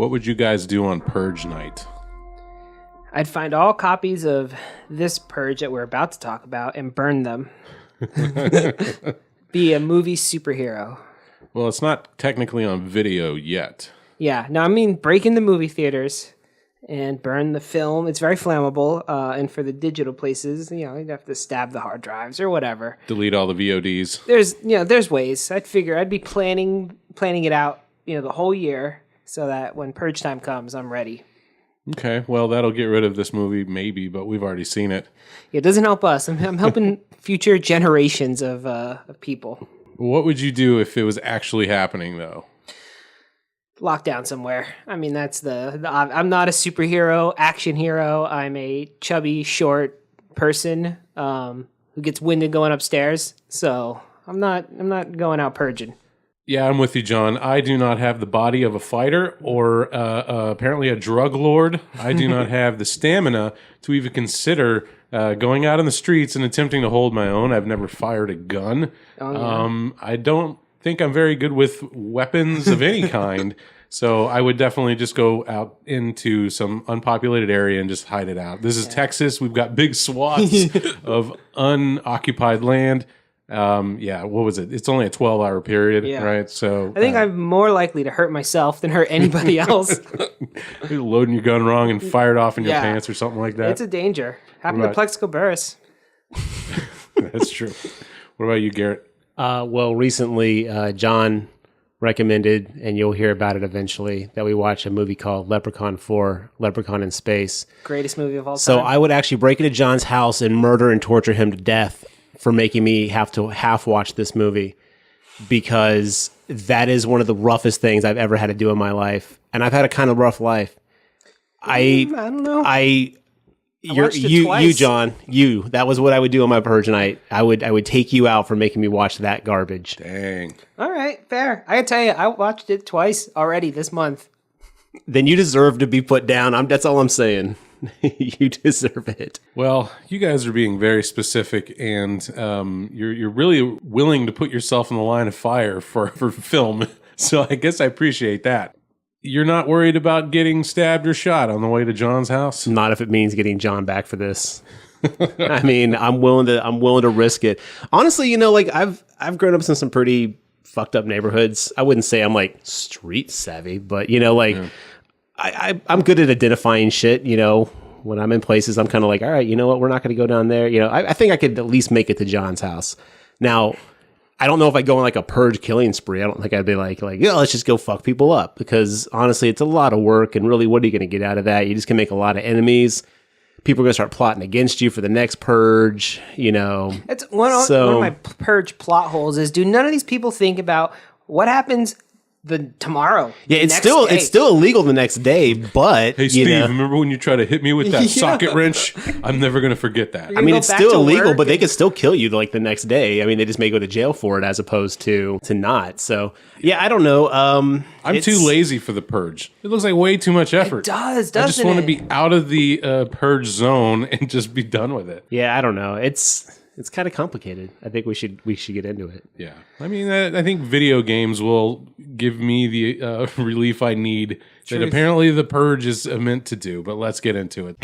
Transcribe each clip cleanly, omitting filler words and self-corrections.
What would you guys do on Purge night? I'd find all copies of this Purge that we're about to talk about and burn them. Be a movie superhero. Well, it's not technically on video yet. Yeah, no, I mean break in the movie theaters and burn the film. It's very flammable, and for the digital places, you'd have to stab the hard drives or whatever. Delete all the VODs. There's ways. I'd be planning it out, the whole year so that when Purge time comes, I'm ready. Okay, well, that'll get rid of this movie, maybe, but we've already seen it. It doesn't help us. I'm helping future generations of people. What would you do if it was actually happening, though? Lockdown somewhere. I mean, that's I'm not a superhero, action hero. I'm a chubby, short person who gets winded going upstairs. So I'm not going out purging. Yeah, I'm with you, John. I do not have the body of a fighter or apparently a drug lord. I do not have the stamina to even consider going out in the streets and attempting to hold my own. I've never fired a gun. Oh, yeah. I don't think I'm very good with weapons of any kind. So I would definitely just go out into some unpopulated area and just hide it out. This is Texas. We've got big swaths of unoccupied land. What was it? It's only a 12-hour period, right? So I think I'm more likely to hurt myself than hurt anybody else. You're loading your gun wrong and fired off in your pants or something like that. It's a danger. Happened to Plexico Burris. That's true. What about you, Garrett? Well, recently, John recommended, and you'll hear about it eventually, that we watch a movie called Leprechaun 4, Leprechaun in Space. Greatest movie of all time. So I would actually break into John's house and murder and torture him to death for making me have to half watch this movie, because that is one of the roughest things I've ever had to do in my life. And I've had a kind of rough life. I don't know. You, John, that was what I would do on my purge night. I would take you out for making me watch that garbage. Dang. All right, fair. I gotta tell you, I watched it twice already this month. Then you deserve to be put down. That's all I'm saying. You deserve it. Well, you guys are being very specific, and you're really willing to put yourself in the line of fire for film. So I guess I appreciate that. You're not worried about getting stabbed or shot on the way to John's house? Not if it means getting John back for this. I mean, I'm willing to risk it. Honestly, I've grown up in some pretty fucked up neighborhoods. I wouldn't say I'm like street savvy, but I'm good at identifying shit. When I'm in places, I'm kind of like, all right, you know what? We're not going to go down there. I think I could at least make it to John's house. Now, I don't know if I go on like a purge killing spree. I don't think I'd be like, let's just go fuck people up, because honestly, it's a lot of work. And really, what are you going to get out of that? You just can make a lot of enemies. People are going to start plotting against you for the next purge, It's one of my purge plot holes is, do none of these people think about what happens tomorrow? Yeah, it's still illegal the next day, but hey, Steve, remember when you try to hit me with that socket wrench? I'm never going to forget that. I mean, it's still illegal, but they could still kill you like the next day. I mean, they just may go to jail for it as opposed to not. So yeah, I don't know. I'm too lazy for the purge. It looks like way too much effort. It doesn't I just want to be out of the purge zone and just be done with it. Yeah, I don't know. It's kind of complicated. I think we should get into it. Yeah. I mean, I think video games will give me the relief I need that apparently the Purge is meant to do, but let's get into it.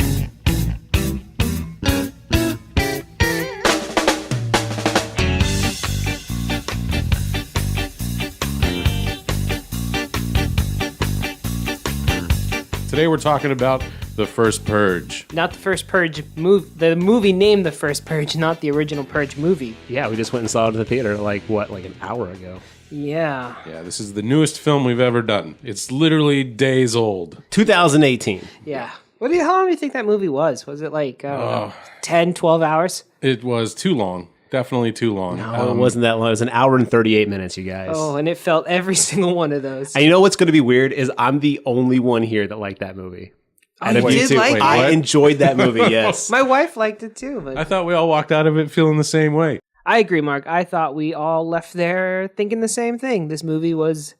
Today we're talking about the First Purge. Not the First Purge movie. The movie named The First Purge, not the original Purge movie. Yeah, we just went and saw it at the theater like an hour ago. Yeah. Yeah, this is the newest film we've ever done. It's literally days old. 2018. Yeah. How long do you think that movie was? Was it like, 10, 12 hours? It was too long. Definitely too long. No, it wasn't that long. It was an hour and 38 minutes, you guys. Oh, and it felt every single one of those. And you know what's going to be weird is I'm the only one here that liked that movie. I enjoyed that movie, yes. My wife liked it too. But I thought we all walked out of it feeling the same way. I agree, Mark. I thought we all left there thinking the same thing. This movie was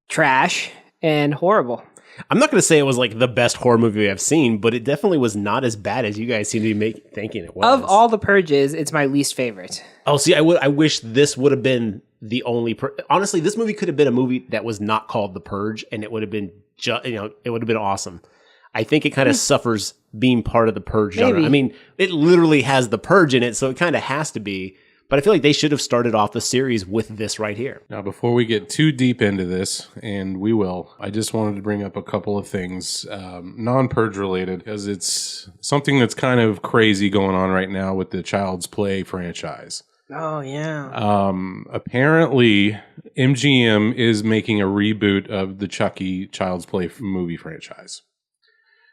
trash and horrible. I'm not going to say it was like the best horror movie I've seen, but it definitely was not as bad as you guys seem to be thinking it was. Of all the Purges, it's my least favorite. Oh, see, I wish this would have been the only... Honestly, this movie could have been a movie that was not called The Purge, and it would have been it would have been awesome. I think it kind of suffers being part of the Purge genre. Maybe. I mean, it literally has the Purge in it, so it kind of has to be. But I feel like they should have started off the series with this right here. Now, before we get too deep into this, and we will, I just wanted to bring up a couple of things, non-Purge related, because it's something that's kind of crazy going on right now with the Child's Play franchise. Oh, yeah. Apparently, MGM is making a reboot of the Chucky Child's Play movie franchise.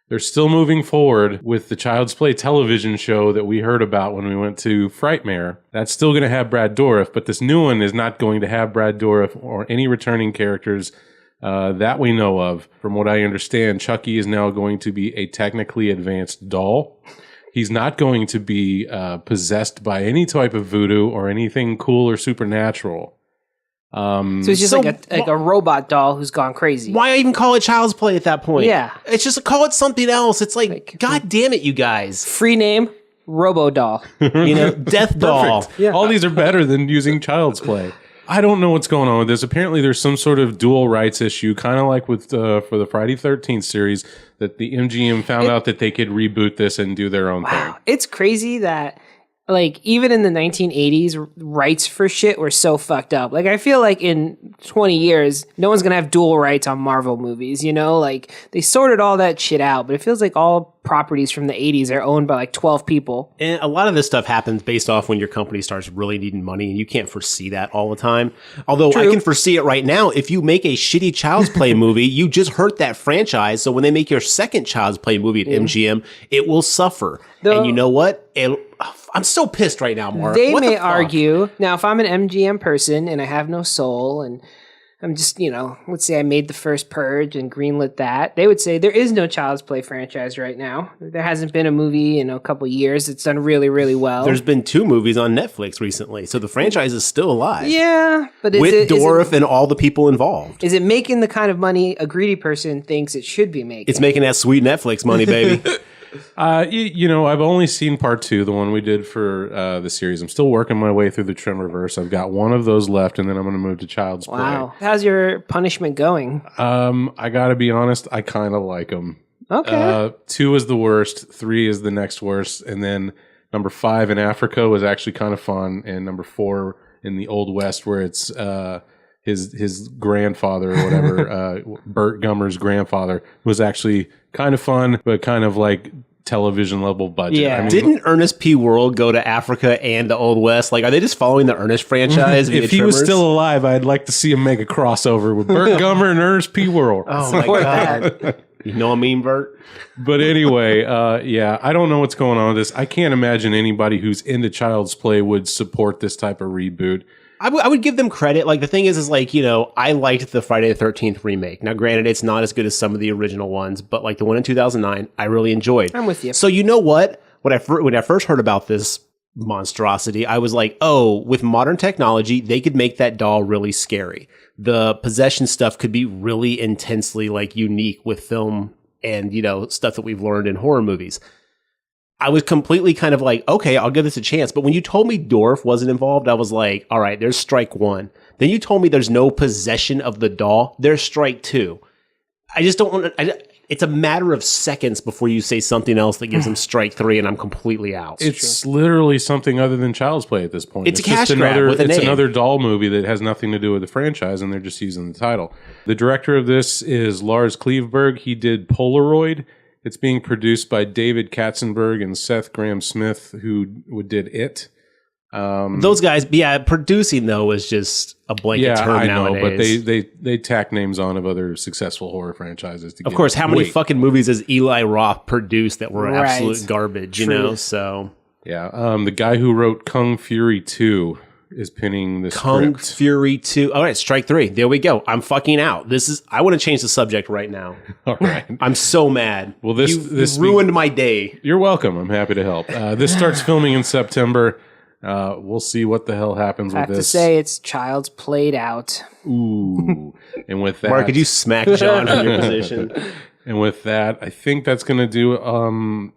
They're still moving forward with the Child's Play television show that we heard about when we went to Frightmare. That's still going to have Brad Dourif, but this new one is not going to have Brad Dourif or any returning characters that we know of. From what I understand, Chucky is now going to be a technically advanced doll. He's not going to be possessed by any type of voodoo or anything cool or supernatural. So it's just like a robot doll who's gone crazy. Why even call it Child's Play at that point? Yeah. It's just call it something else. It's like God damn it, you guys. Free name, Robo Doll. Death Doll. Yeah. All these are better than using Child's Play. I don't know what's going on with this. Apparently, there's some sort of dual rights issue, kind of like with for the Friday 13th series, that the MGM found out that they could reboot this and do their own thing. It's crazy that, like, even in the 1980s, rights for shit were so fucked up. Like, I feel like in 20 years, no one's going to have dual rights on Marvel movies, Like, they sorted all that shit out, but it feels like all properties from the 80s are owned by, like, 12 people. And a lot of this stuff happens based off when your company starts really needing money, and you can't foresee that all the time. Although I can foresee it right now. If you make a shitty Child's Play movie, you just hurt that franchise, so when they make your second Child's Play movie at MGM, it will suffer. And you know what? I'm so pissed right now, Mark. They may argue, now if I'm an MGM person and I have no soul and I'm just, let's say I made the First Purge and greenlit that, they would say there is no Child's Play franchise right now. There hasn't been a movie in a couple years. It's done really, really well. There's been 2 movies on Netflix recently, so the franchise is still alive. Yeah, but with Dourif and all the people involved. Is it making the kind of money a greedy person thinks it should be making? It's making that sweet Netflix money, baby. I've only seen part 2, the one we did for the series. I'm still working my way through the Tremorverse. I've got one of those left, and then I'm going to move to Child's Play. Wow. How's your punishment going? I got to be honest, I kind of like them. Okay. 2 is the worst, 3 is the next worst, and then number 5 in Africa was actually kind of fun, and number 4 in the Old West, where it's his grandfather or whatever, Burt Gummer's grandfather, was actually kind of fun, but kind of like television level budget. Yeah. I mean, Didn't Ernest P. Worrell go to Africa and the Old West? Like, are they just following the Ernest franchise? if he was still alive, I'd like to see him make a crossover with Burt Gummer and Ernest P. Worrell. Oh my God. You know what I mean, Bert? But anyway, I don't know what's going on with this. I can't imagine anybody who's into Child's Play would support this type of reboot. I would give them credit. Like, the thing is like, I liked the Friday the 13th remake. Now, granted, it's not as good as some of the original ones, but like the one in 2009, I really enjoyed. I'm with you. So you know what? When I first heard about this monstrosity, I was like, oh, with modern technology, they could make that doll really scary. The possession stuff could be really intensely like unique with film and, stuff that we've learned in horror movies. I was completely kind of like, okay, I'll give this a chance. But when you told me Dourif wasn't involved, I was like, all right, there's strike 1. Then you told me there's no possession of the doll. There's strike 2. I just don't want to. It's a matter of seconds before you say something else that gives them strike 3, and I'm completely out. It's literally something other than Child's Play at this point. It's a cash grab with a name. Another doll movie that has nothing to do with the franchise, and they're just using the title. The director of this is Lars Klevberg. He did Polaroid. It's being produced by David Katzenberg and Seth Grahame-Smith, who did It. Those guys, producing though is just a blanket term nowadays. But they tack names on of other successful horror franchises. Of course, how many fucking movies has Eli Roth produced that were absolute garbage? So the guy who wrote Kung Fury 2 is pinning the Kung script. Fury 2. All right, strike 3. There we go. I'm fucking out. I want to change the subject right now. All right. I'm so mad. Well, this ruined my day. You're welcome. I'm happy to help. This starts filming in September. We'll see what the hell happens with this. I have to say, it's Child's Played out. Ooh. And with that, Mark, could you smack John from your position? And with that, I think that's going to do.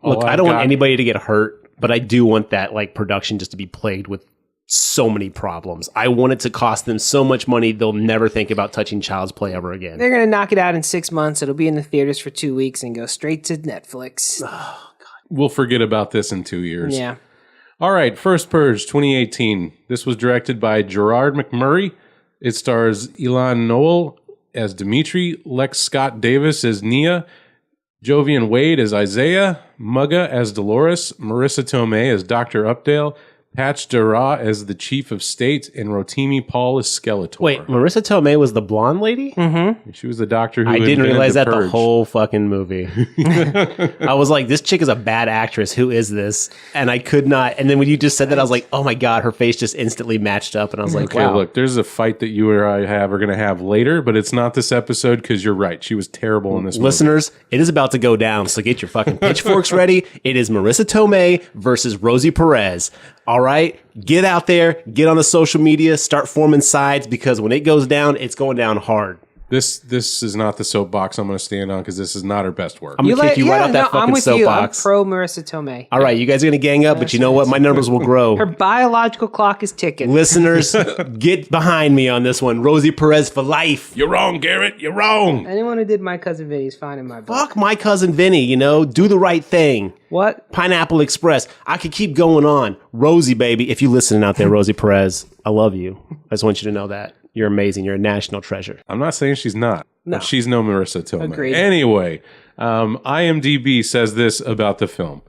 Look, I don't want anybody to get hurt, but I do want that like production just to be plagued with so many problems. I want it to cost them so much money they'll never think about touching Child's Play ever again. They're going to knock it out in 6 months. It'll be in the theaters for 2 weeks and go straight to Netflix. We'll forget about this in 2 years. Yeah. All right, First Purge 2018. This was directed by Gerard McMurray. It stars Ilan Noel as Dimitri, Lex Scott Davis as Nia, Jovian Wade as Isaiah, Mugga as Dolores, Marissa Tomei as Dr. Updale, Patch Dara as the Chief of State, and Rotimi Paul as Skeletor. Wait, Marissa Tomei was the blonde lady? Mm-hmm. She was the doctor who I didn't realize that Purge. the whole fucking movie. I was like, this chick is a bad actress. Who is this? And I could not. And then when you just said that, I was like, oh my God, her face just instantly matched up. And I was like, Okay, wow. look, there's a fight that you or I are going to have later, but it's not this episode because you're right. She was terrible in this movie. Listeners, it is about to go down, so get your fucking pitchforks ready. It is Marissa Tomei versus Rosie Perez. All right? Get out there, get on the social media, start forming sides, because when it goes down, it's going down hard. This is not the soapbox I'm going to stand on because this is not her best work. I'm going to kick you right out that I'm fucking with soapbox. you. I'm pro Marissa Tomei. All right, you guys are going to gang up, but you know what? My numbers will grow. Her biological clock is ticking. Listeners, get behind me on this one. Rosie Perez for life. You're wrong, Garrett. You're wrong. Anyone who did My Cousin Vinny is fine in my book. Fuck my cousin Vinny, do the right thing. What? Pineapple Express. I could keep going on. Rosie, baby. If you're listening out there, Rosie Perez, I love you. I just want you to know that. You're amazing. You're a national treasure. I'm not saying she's not. No. But she's no Marissa Tomei. Agreed. Anyway, IMDb says this about the film.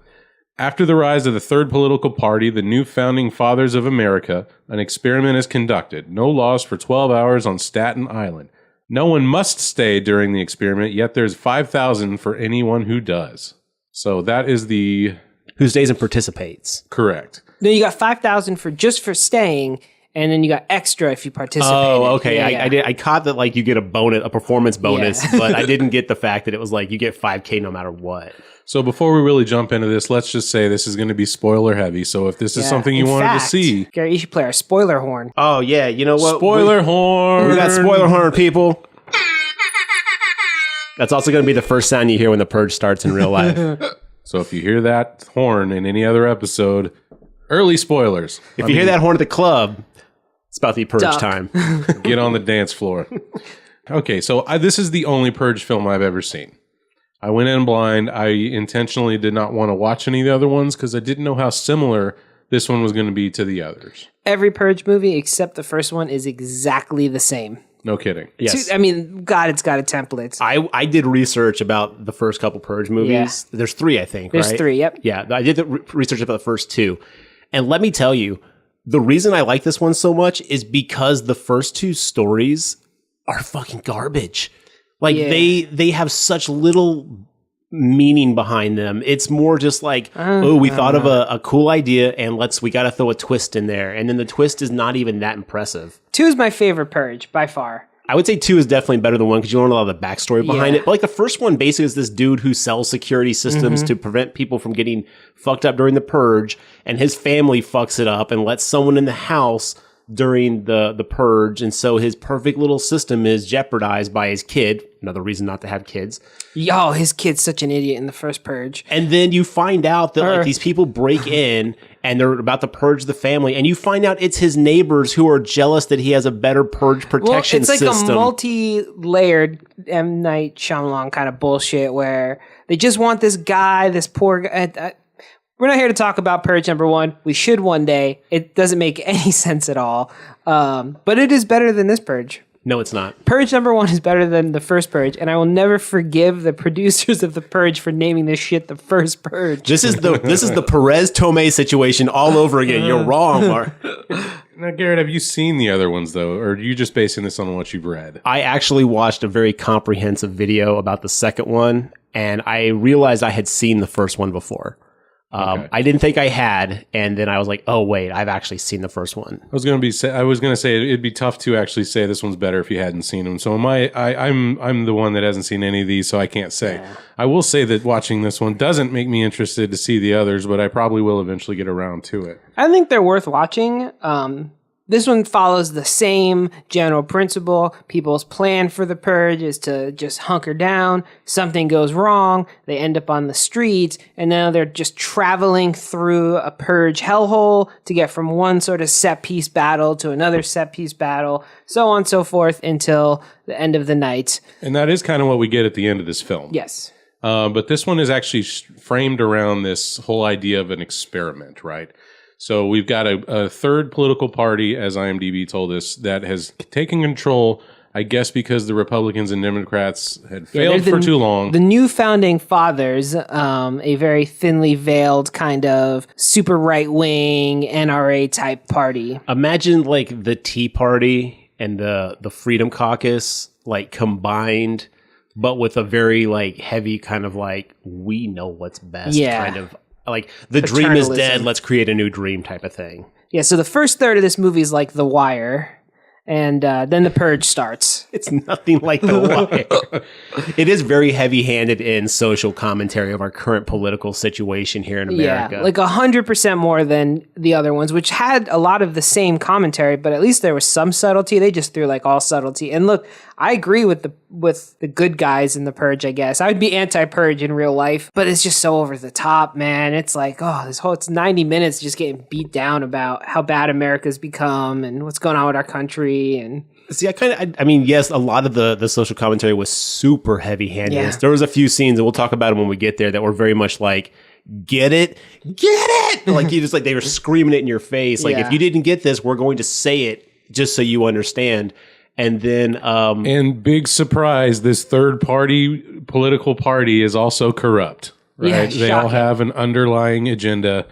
After the rise of the third political party, the new founding fathers of America, an experiment is conducted. No laws for 12 hours on Staten Island. No one must stay during the experiment, yet there's 5,000 for anyone who does. So that is the... Who stays and participates. Correct. Then you got 5,000 for staying, and then you got extra if you participate. Oh, okay. Yeah, I caught that like you get a performance bonus, but I didn't get the fact that it was like you get 5K no matter what. So before we really jump into this, let's just say this is going to be spoiler heavy. So if this is something you wanted to see... Gary, you should play our spoiler horn. Oh, yeah. You know what? Spoiler horn! We got spoiler horn, people. That's also going to be the first sound you hear when the purge starts in real life. So if you hear that horn in any other episode, early spoilers. If you hear that horn at the club, it's about the purge time. Get on the dance floor. Okay, so this is the only Purge film I've ever seen. I went in blind. I intentionally did not want to watch any of the other ones because I didn't know how similar this one was going to be to the others. Every Purge movie except the first one is exactly the same. No kidding. Yes. I mean, God, it's got a template. I did research about the first couple Purge movies. Yeah. There's 3, I think, There's right? 3, yep. Yeah, I did the research about the first 2. And let me tell you, the reason I like this one so much is because the first 2 stories are fucking garbage. Like they have such little meaning behind them. It's more just like, we thought of a cool idea and we got to throw a twist in there. And then the twist is not even that impressive. 2 is my favorite Purge by far. I would say 2 is definitely better than 1 because you learn a lot of the backstory behind it. But like the first one basically is this dude who sells security systems to prevent people from getting fucked up during the purge, and his family fucks it up and lets someone in the house during the purge, and so his perfect little system is jeopardized by his kid. Another reason not to have kids. Yo, his kid's such an idiot in the first Purge. And then you find out that like these people break in and they're about to purge the family, and you find out it's his neighbors who are jealous that he has a better purge protection system. It's like a multi-layered M. Night Shyamalan kind of bullshit where they just want this guy, this poor guy. We're not here to talk about Purge number 1. We should one day. It doesn't make any sense at all. But it is better than this Purge. No, it's not. Purge number 1 is better than the first Purge, and I will never forgive the producers of the Purge for naming this shit the first Purge. This is the Perez Tomei situation all over again. You're wrong, Mark. Now, Garrett, have you seen the other ones, though? Or are you just basing this on what you've read? I actually watched a very comprehensive video about the second one, and I realized I had seen the first one before. Okay. I didn't think I had, and then I was like, "Oh wait, I've actually seen the first one." I was going to say it'd be tough to actually say this one's better if you hadn't seen them. So I'm the one that hasn't seen any of these, so I can't say. Yeah. I will say that watching this one doesn't make me interested to see the others, but I probably will eventually get around to it. I think they're worth watching. This one follows the same general principle. People's plan for the purge is to just hunker down. Something goes wrong. They end up on the streets, and now they're just traveling through a purge hellhole to get from one sort of set piece battle to another set piece battle, so on and so forth until the end of the night. And that is kind of what we get at the end of this film. Yes. But this one is actually framed around this whole idea of an experiment, right? So we've got a third political party, as IMDb told us, that has taken control, I guess because the Republicans and Democrats had failed for too long. The new founding fathers, a very thinly veiled kind of super right-wing NRA type party. Imagine like the Tea Party and the Freedom Caucus like combined, but with a very like heavy kind of like we know what's best kind of like the dream is dead, let's create a new dream type of thing. Yeah, so the first third of this movie is like The Wire, and then the purge starts. It's nothing like The Wire. It is very heavy-handed in social commentary of our current political situation here in America. Yeah, like 100% more than the other ones, which had a lot of the same commentary, but at least there was some subtlety. They just threw like all subtlety. And look, I agree with the good guys in the purge, I guess. I would be anti-purge in real life, but it's just so over the top, man. It's like, it's 90 minutes just getting beat down about how bad America's become and what's going on with our country. And see, I mean, yes, a lot of the social commentary was super heavy-handed. Yeah. There was a few scenes, and we'll talk about them when we get there, that were very much like, get it? Like, you just like, they were screaming it in your face. Like, if you didn't get this, we're going to say it just so you understand. And then, and big surprise, this third political party is also corrupt, right? Yeah, they all have an underlying agenda.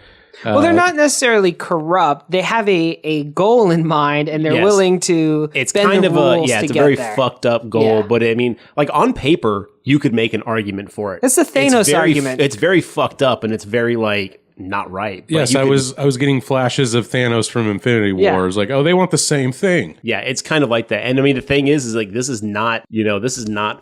Well, they're not necessarily corrupt. They have a goal in mind, and they're willing to it's bend kind the of rules it's to a get very there. fucked up goal. But I mean, like on paper, you could make an argument for it. It's the Thanos argument. It's very fucked up, and it's very like not right. But yes, I was getting flashes of Thanos from Infinity Wars. Like, they want the same thing. Yeah, it's kind of like that. And I mean, the thing is like this is not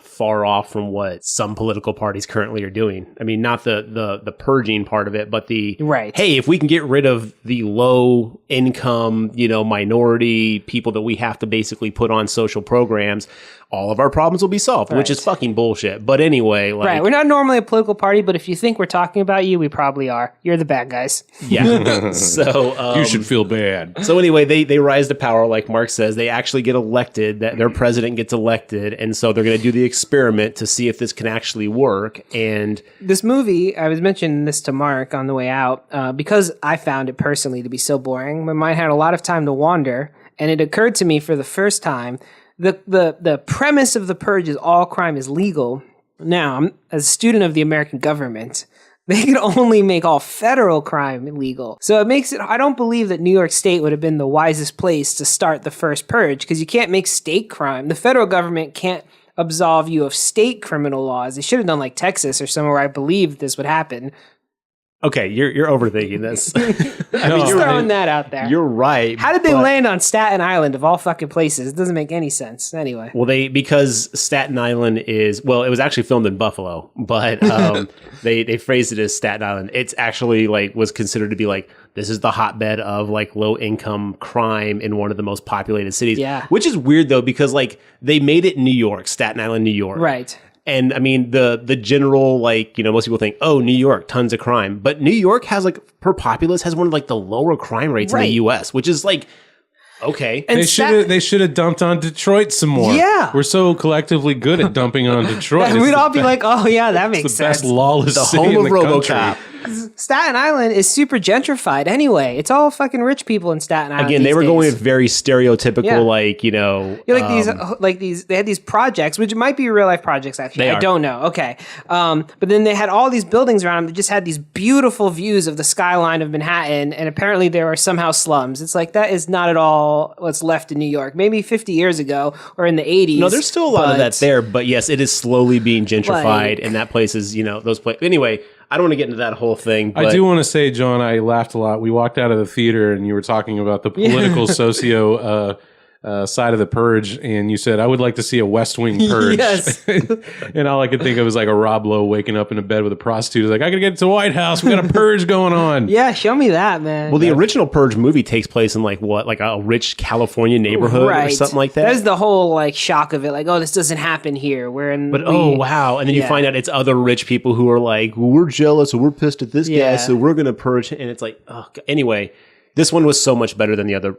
far off from what some political parties currently are doing. I mean, not the purging part of it, but hey, if we can get rid of the low income, minority people that we have to basically put on social programs, all of our problems will be solved, which is fucking bullshit. But anyway, like, we're not normally a political party, but if you think we're talking about you, we probably are. You're the bad guys. Yeah. So you should feel bad. So anyway, they rise to power, like Mark says. They actually get elected. That their president gets elected, and so they're going to do the experiment to see if this can actually work. And this movie, I was mentioning this to Mark on the way out, because I found it personally to be so boring. My mind had a lot of time to wander, and it occurred to me for the first time. The premise of the purge is all crime is legal. Now, as a student of the American government, they can only make all federal crime illegal. So it makes it, I don't believe that New York State would have been the wisest place to start the first purge, because you can't make state crime. The federal government can't absolve you of state criminal laws. They should have done like Texas or somewhere where I believe this would happen. Okay, you're overthinking this. I'm just throwing that out there. You're right. How did they land on Staten Island of all fucking places? It doesn't make any sense. Anyway. Well, because Staten Island it was actually filmed in Buffalo, but they phrased it as Staten Island. It's actually like was considered to be like, this is the hotbed of like low income crime in one of the most populated cities. Yeah. Which is weird though, because like they made it in New York, Staten Island, New York. Right. And I mean, the general, like, most people think, oh, New York, tons of crime. But New York has like, per populace, has one of like the lower crime rates in the US, which is like, okay. And they should have dumped on Detroit some more. Yeah. We're so collectively good at dumping on Detroit. We'd all be like, oh yeah, that makes sense. The best lawless the city home in of the RoboCop. country. Staten Island is super gentrified anyway. It's all fucking rich people in Staten Island. Again, they were going with very stereotypical, they had these projects, which might be real life projects actually. I don't know. Okay. But then they had all these buildings around them that just had these beautiful views of the skyline of Manhattan, and apparently there are somehow slums. It's like, that is not at all what's left in New York. Maybe 50 years ago or in the 80s. No, there's still a lot of that there, but yes, it is slowly being gentrified, and that place is, those places. Anyway, I don't want to get into that whole thing. But I do want to say, John, I laughed a lot. We walked out of the theater and you were talking about the political side of the purge, and you said I would like to see a West Wing purge. Yes. And all I could think of was like a Rob Lowe waking up in a bed with a prostitute. He's like, I gotta get to the White House. We got a purge going on. Yeah, show me that, man. Well, the original Purge movie takes place in like a rich California neighborhood or something like that. There's the whole like shock of it, like, oh, this doesn't happen here. Oh wow! And then you find out it's other rich people who are like, well, we're jealous or we're pissed at this guy, so we're gonna purge. And it's like, oh, God. Anyway, this one was so much better than the other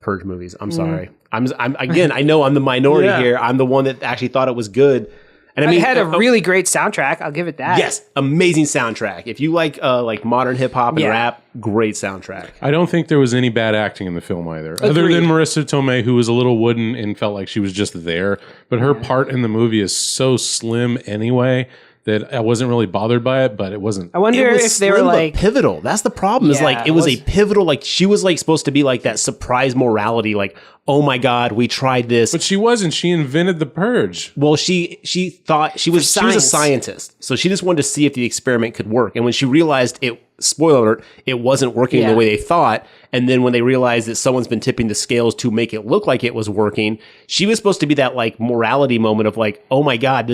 Purge movies. I'm sorry. I'm again. I know I'm the minority here. I'm the one that actually thought it was good. And I mean, it had a really great soundtrack. I'll give it that. Yes, amazing soundtrack. If you like modern hip hop and rap, great soundtrack. I don't think there was any bad acting in the film either, other than Marissa Tomei, who was a little wooden and felt like she was just there. But her part in the movie is so slim anyway that I wasn't really bothered by it. But it wasn't. I wonder if they were like pivotal. That's the problem. Is like it was a pivotal. Like she was like supposed to be like that surprise morality. Like, oh my God, we tried this. But she wasn't. She invented the purge. Well, she thought she was a scientist. So she just wanted to see if the experiment could work. And when she realized spoiler alert, it wasn't working the way they thought. And then when they realized that someone's been tipping the scales to make it look like it was working, she was supposed to be that like morality moment of like, oh my God,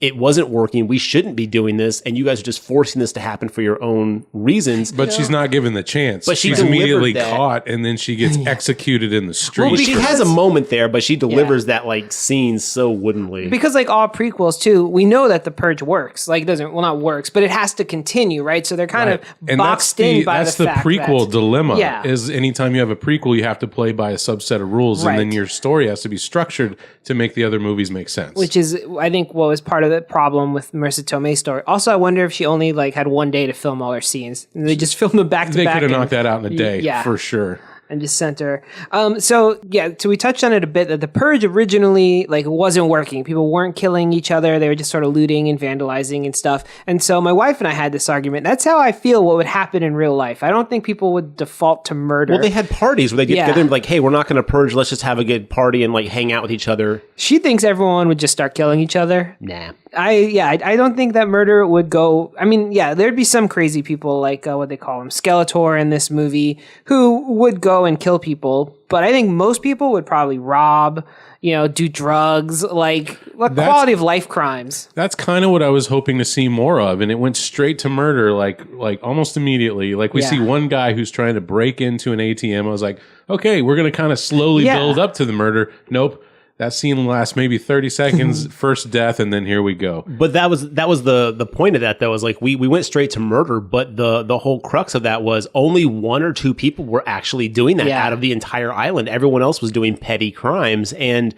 it wasn't working. We shouldn't be doing this. And you guys are just forcing this to happen for your own reasons. But she's not given the chance. But she's immediately caught, and then she gets executed in the street. Well, she has a moment there, but she delivers that like scene so woodenly. Because like all prequels too, we know that the purge works. Like it doesn't, well, not works, but it has to continue, right? So they're kind of boxed in by the fact that's the prequel dilemma. Yeah. Is anytime you have a prequel, you have to play by a subset of rules, and then your story has to be structured to make the other movies make sense. Which is, I think, what was part of the problem with Marissa Tomei's story. Also, I wonder if she only like had one day to film all her scenes, and they just filmed them back to back. They could have knocked that out in a day, for sure. And just sent her. So we touched on it a bit that the purge originally like wasn't working. People weren't killing each other. They were just sort of looting and vandalizing and stuff. And so my wife and I had this argument. That's how I feel what would happen in real life. I don't think people would default to murder. Well, they had parties where they get together and be like, hey, we're not going to purge. Let's just have a good party and like hang out with each other. She thinks everyone would just start killing each other. Nah. I don't think that murder would go. I mean, there'd be some crazy people like what they call him, Skeletor in this movie, who would go and kill people. But I think most people would probably rob, do drugs, like quality of life crimes. That's kind of what I was hoping to see more of, and it went straight to murder, like almost immediately. Like we see one guy who's trying to break into an ATM. I was like, okay, we're going to kind of slowly build up to the murder. Nope. That scene lasts maybe 30 seconds, first death, and then here we go. But that was the point of that, though, was like we went straight to murder, but the whole crux of that was only one or two people were actually doing that out of the entire island. Everyone else was doing petty crimes, and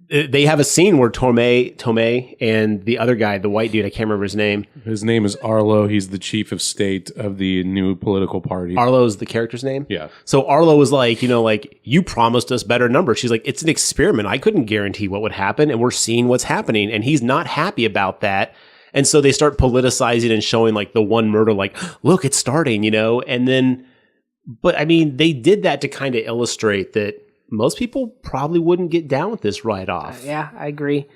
they have a scene where Tomei and the other guy, the white dude, I can't remember his name. His name is Arlo. He's the chief of state of the new political party. Arlo's the character's name? Yeah. So Arlo was like, you promised us better numbers. She's like, it's an experiment. I couldn't guarantee what would happen, and we're seeing what's happening. And he's not happy about that. And so they start politicizing and showing like the one murder, like, look, it's starting, and then, but I mean, they did that to kind of illustrate that most people probably wouldn't get down with this right off. Yeah, I agree.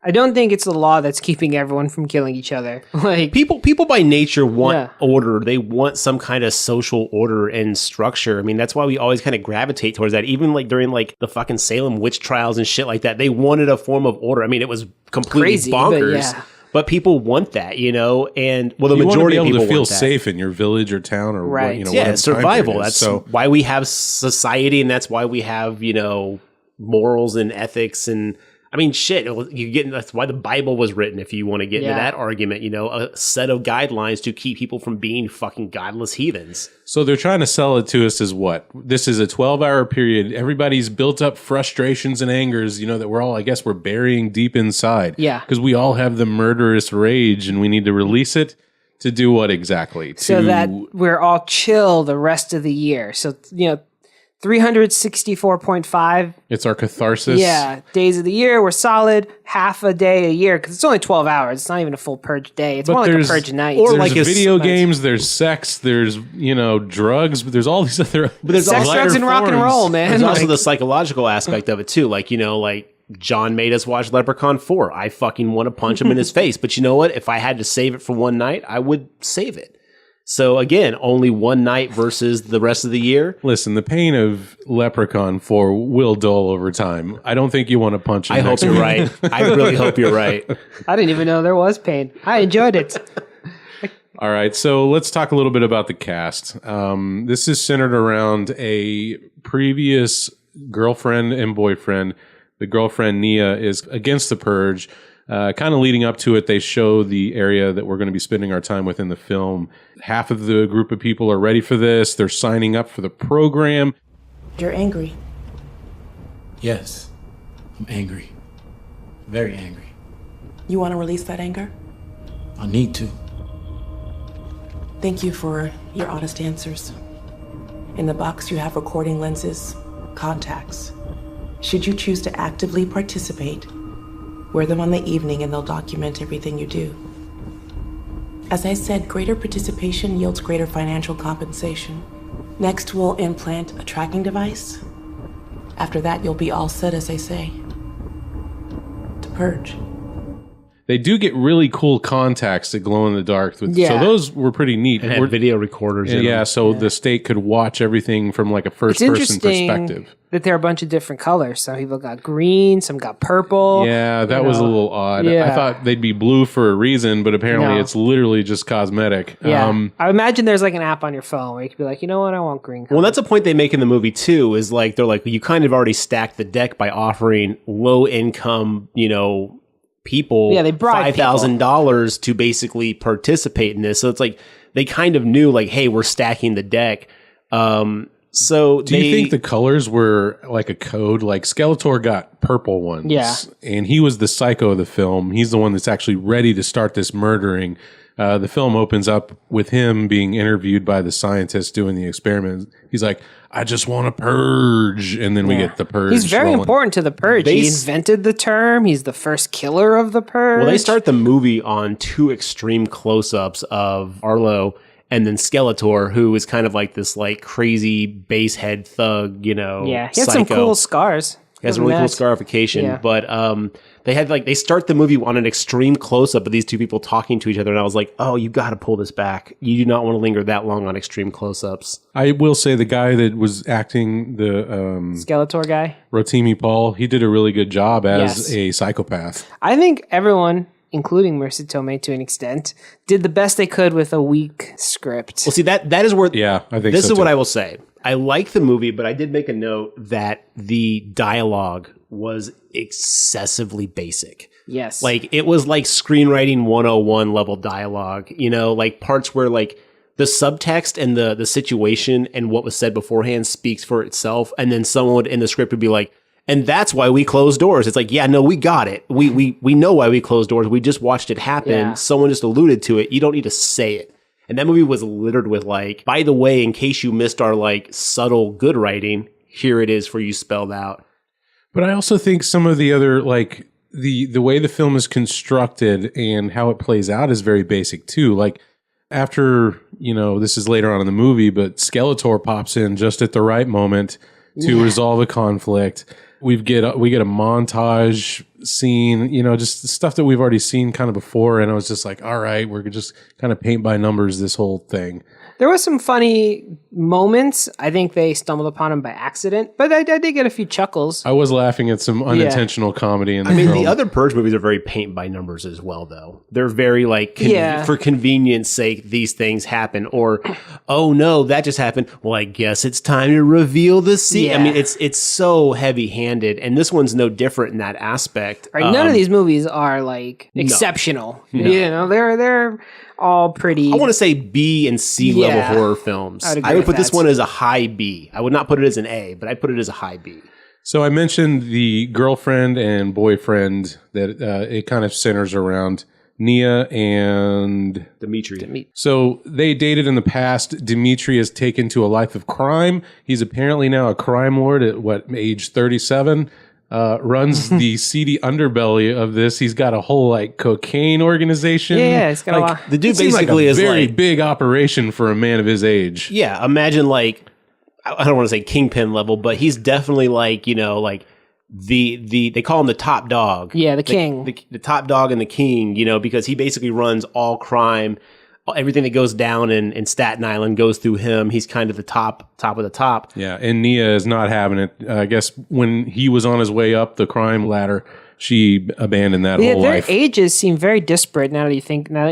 I don't think it's the law that's keeping everyone from killing each other. Like people by nature want order. They want some kind of social order and structure. I mean, that's why we always kind of gravitate towards that. Even like during like the fucking Salem witch trials and shit like that, they wanted a form of order. I mean, it was completely crazy, bonkers. But people want that, and the majority of people to feel want that. Safe in your village or town or it's survival. That's why we have society, and that's why we have morals and ethics, and I mean shit. That's why the Bible was written. If you want to get into that argument, a set of guidelines to keep people from being fucking godless heathens. So they're trying to sell it to us as what? This is a 12-hour period. Everybody's built up frustrations and angers, that we're burying deep inside. Yeah. Because we all have the murderous rage, and we need to release it to do what exactly? So that we're all chill the rest of the year. So, 364.5. It's our catharsis. Yeah. Days of the year, we're solid. Half a day a year, because it's only 12 hours. It's not even a full purge day. It's more like a purge night. Or like video games, there's sex, there's, drugs, but there's all these other... But there's sex, drugs, and rock and roll, man. There's also the psychological aspect of it, too. Like, John made us watch Leprechaun 4. I fucking want to punch him in his face. But you know what? If I had to save it for one night, I would save it. So again, only one night versus the rest of the year. Listen, the pain of Leprechaun 4 will dull over time. I don't think you want to punch him. I hope you're right. I really hope you're right. I didn't even know there was pain. I enjoyed it. All right, so let's talk a little bit about the cast. This is centered around a previous girlfriend and boyfriend. The girlfriend, Nia, is against the purge. Kind of leading up to it, they show the area that we're going to be spending our time with in the film. Half of the group of people are ready for this. They're signing up for the program. You're angry. Yes, I'm angry. Very angry. You want to release that anger? I need to. Thank you for your honest answers. In the box, you have recording lenses, contacts. Should you choose to actively participate, wear them on the evening and they'll document everything you do. As I said, greater participation yields greater financial compensation. Next, we'll implant a tracking device. After that, you'll be all set, as I say, to purge. They do get really cool contacts that glow in the dark. So those were pretty neat. And had video recorders. So the state could watch everything from like a first-person perspective. That there are a bunch of different colors. Some people got green, some got purple. Yeah, that was a little odd. Yeah. I thought they'd be blue for a reason, but apparently it's literally just cosmetic. Yeah. I imagine there's like an app on your phone where you could be like, you know what, I want green color. Well, that's a point they make in the movie too, is like, they're like, you kind of already stacked the deck by offering low income, people they bribe $5,000 to basically participate in this. So it's like, they kind of knew like, hey, we're stacking the deck. So do you think the colors were like a code? Like Skeletor got purple ones, and he was the psycho of the film. He's the one that's actually ready to start this murdering. The film opens up with him being interviewed by the scientist doing the experiment. He's like, I just want to purge. And then we get the purge. He's very rolling. important to the purge. He invented the term. He's the first killer of the purge. Well, they start the movie on two extreme close-ups of Arlo and then Skeletor, who is kind of like this like crazy base head thug, Yeah, he had some psycho. cool scars. He has a really cool scarification, but they start the movie on an extreme close-up of these two people talking to each other, and I was like, oh, you got to pull this back. You do not want to linger that long on extreme close-ups. I will say the guy that was acting the Skeletor guy, Rotimi Paul, he did a really good job as a psychopath. I think everyone, including Marissa Tomei to an extent, did the best they could with a weak script. Well, see, that is where... Yeah, I think this so is what too. I will say. I like the movie, but I did make a note that the dialogue was excessively basic. Yes. Like, it was like screenwriting 101 level dialogue, like parts where like the subtext and the situation and what was said beforehand speaks for itself. And then someone in the script would be like, and that's why we close doors. It's like, yeah, no, we got it. We know why we close doors. We just watched it happen. Yeah. Someone just alluded to it. You don't need to say it. And that movie was littered with like, by the way, in case you missed our like subtle good writing, here it is for you spelled out. But I also think some of the other like the way the film is constructed and how it plays out is very basic too. Like after, this is later on in the movie, but Skeletor pops in just at the right moment to resolve a conflict. We get a montage scene, just stuff that we've already seen kind of before. And I was just like, all right, we're just kind of paint by numbers this whole thing. There was some funny moments. I think they stumbled upon them by accident, but I did get a few chuckles. I was laughing at some unintentional comedy in the film. The other Purge movies are very paint by numbers as well, though. They're very like, for convenience sake, these things happen. Or, oh no, that just happened. Well, I guess it's time to reveal the scene. Yeah. I mean, it's so heavy handed, and this one's no different in that aspect. Right, none of these movies are like exceptional. No. They're all pretty. I want to say B and C level horror films. I would put this one as a high B. I would not put it as an A, but I'd put it as a high B. So I mentioned the girlfriend and boyfriend that it kind of centers around Nia and Dimitri. So they dated in the past. Dimitri has taken to a life of crime. He's apparently now a crime lord at age 37. Runs the seedy underbelly of this. He's got a whole like cocaine organization. Yeah, it's got a lot. The dude basically like a is very like, big operation for a man of his age. Yeah, imagine like, I don't want to say kingpin level, but he's definitely like, like the they call him the top dog. Yeah, the king. The top dog and the king, because he basically runs all crime. everything that goes down in Staten Island goes through him. He's kind of the top of the top. Yeah, and Nia is not having it. I guess when he was on his way up the crime ladder, she abandoned that whole their life. ages seem very disparate now that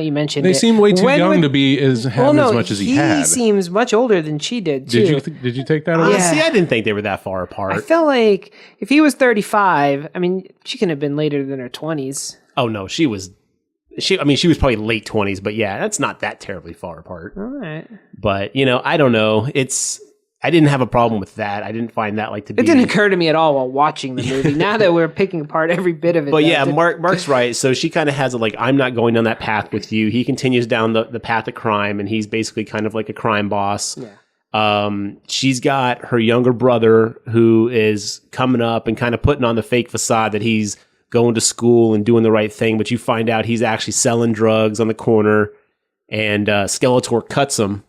you mentioned it. They seem way too young to be having as much as he had. He seems much older than she did, too. Did you take that away? Yeah. See, I didn't think they were that far apart. I felt like if he was 35, I mean, she couldn't have been later than her 20s. Oh, no, she was probably late 20s, but yeah, that's not that terribly far apart. All right. But, I don't know. I didn't have a problem with that. I didn't find that to be... It didn't occur to me at all while watching the movie. Now that we're picking apart every bit of it. But yeah, Mark's right. So she kind of has I'm not going down that path with you. He continues down the path of crime, and he's basically kind of like a crime boss. Yeah. She's got her younger brother who is coming up and kind of putting on the fake facade that he's going to school and doing the right thing, but you find out he's actually selling drugs on the corner, and Skeletor cuts him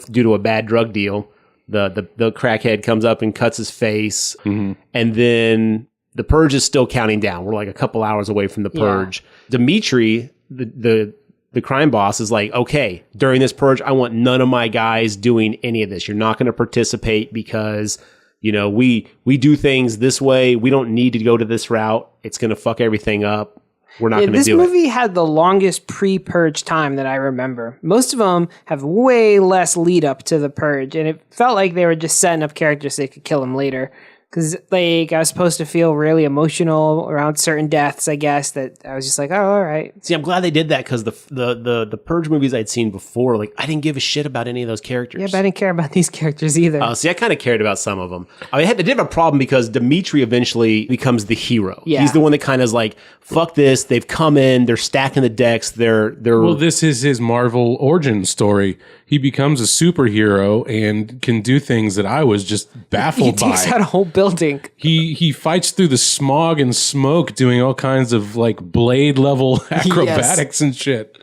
due to a bad drug deal. The crackhead comes up and cuts his face, and then the purge is still counting down. We're like a couple hours away from the purge. Yeah. Dimitri, the crime boss, is like, okay, during this purge, I want none of my guys doing any of this. You're not going to participate because we do things this way. We don't need to go to this route. It's going to fuck everything up. We're not going to do it. This movie had the longest pre-purge time that I remember. Most of them have way less lead up to the purge, and it felt like they were just setting up characters so they could kill them later. Because I was supposed to feel really emotional around certain deaths, I guess, that I was just like, oh, all right. See, I'm glad they did that because the Purge movies I'd seen before, I didn't give a shit about any of those characters. Yeah, but I didn't care about these characters either. See, I kind of cared about some of them. I did have a problem because Dimitri eventually becomes the hero. Yeah. He's the one that kind of is like, fuck this. They've come in. They're stacking the decks. Well, this is his Marvel origin story. He becomes a superhero and can do things that I was just baffled by. He takes out a whole building. He fights through the smog and smoke, doing all kinds of Blade level acrobatics and shit.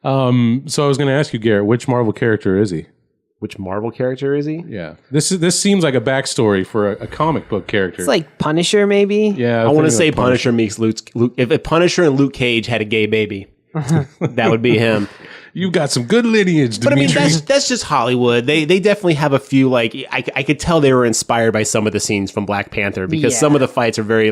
So I was going to ask you, Garrett, which Marvel character is he? Which Marvel character is he? Yeah, this seems like a backstory for a comic book character. It's like Punisher, maybe. Yeah, I want to say Punisher meets Luke. If a Punisher and Luke Cage had a gay baby, that would be him. You've got some good lineage, Dimitri. But I mean, that's just Hollywood. They definitely have a few, I could tell they were inspired by some of the scenes from Black Panther because some of the fights are very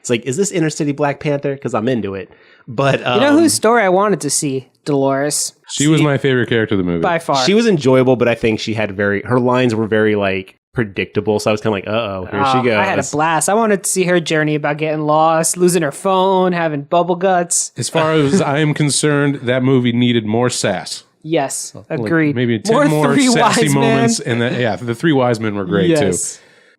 is this inner city Black Panther? Because I'm into it. But you know whose story I wanted to see? Dolores. She was my favorite character of the movie. By far. She was enjoyable, but I think she had her lines were very predictable. So I was kind of like, here she goes. I had a blast. I wanted to see her journey about getting lost, losing her phone, having bubble guts. As far as I am concerned, that movie needed more sass. Yes, agreed. Maybe 10 more Three sassy Wise moments. Men. And the Three Wise Men were great too.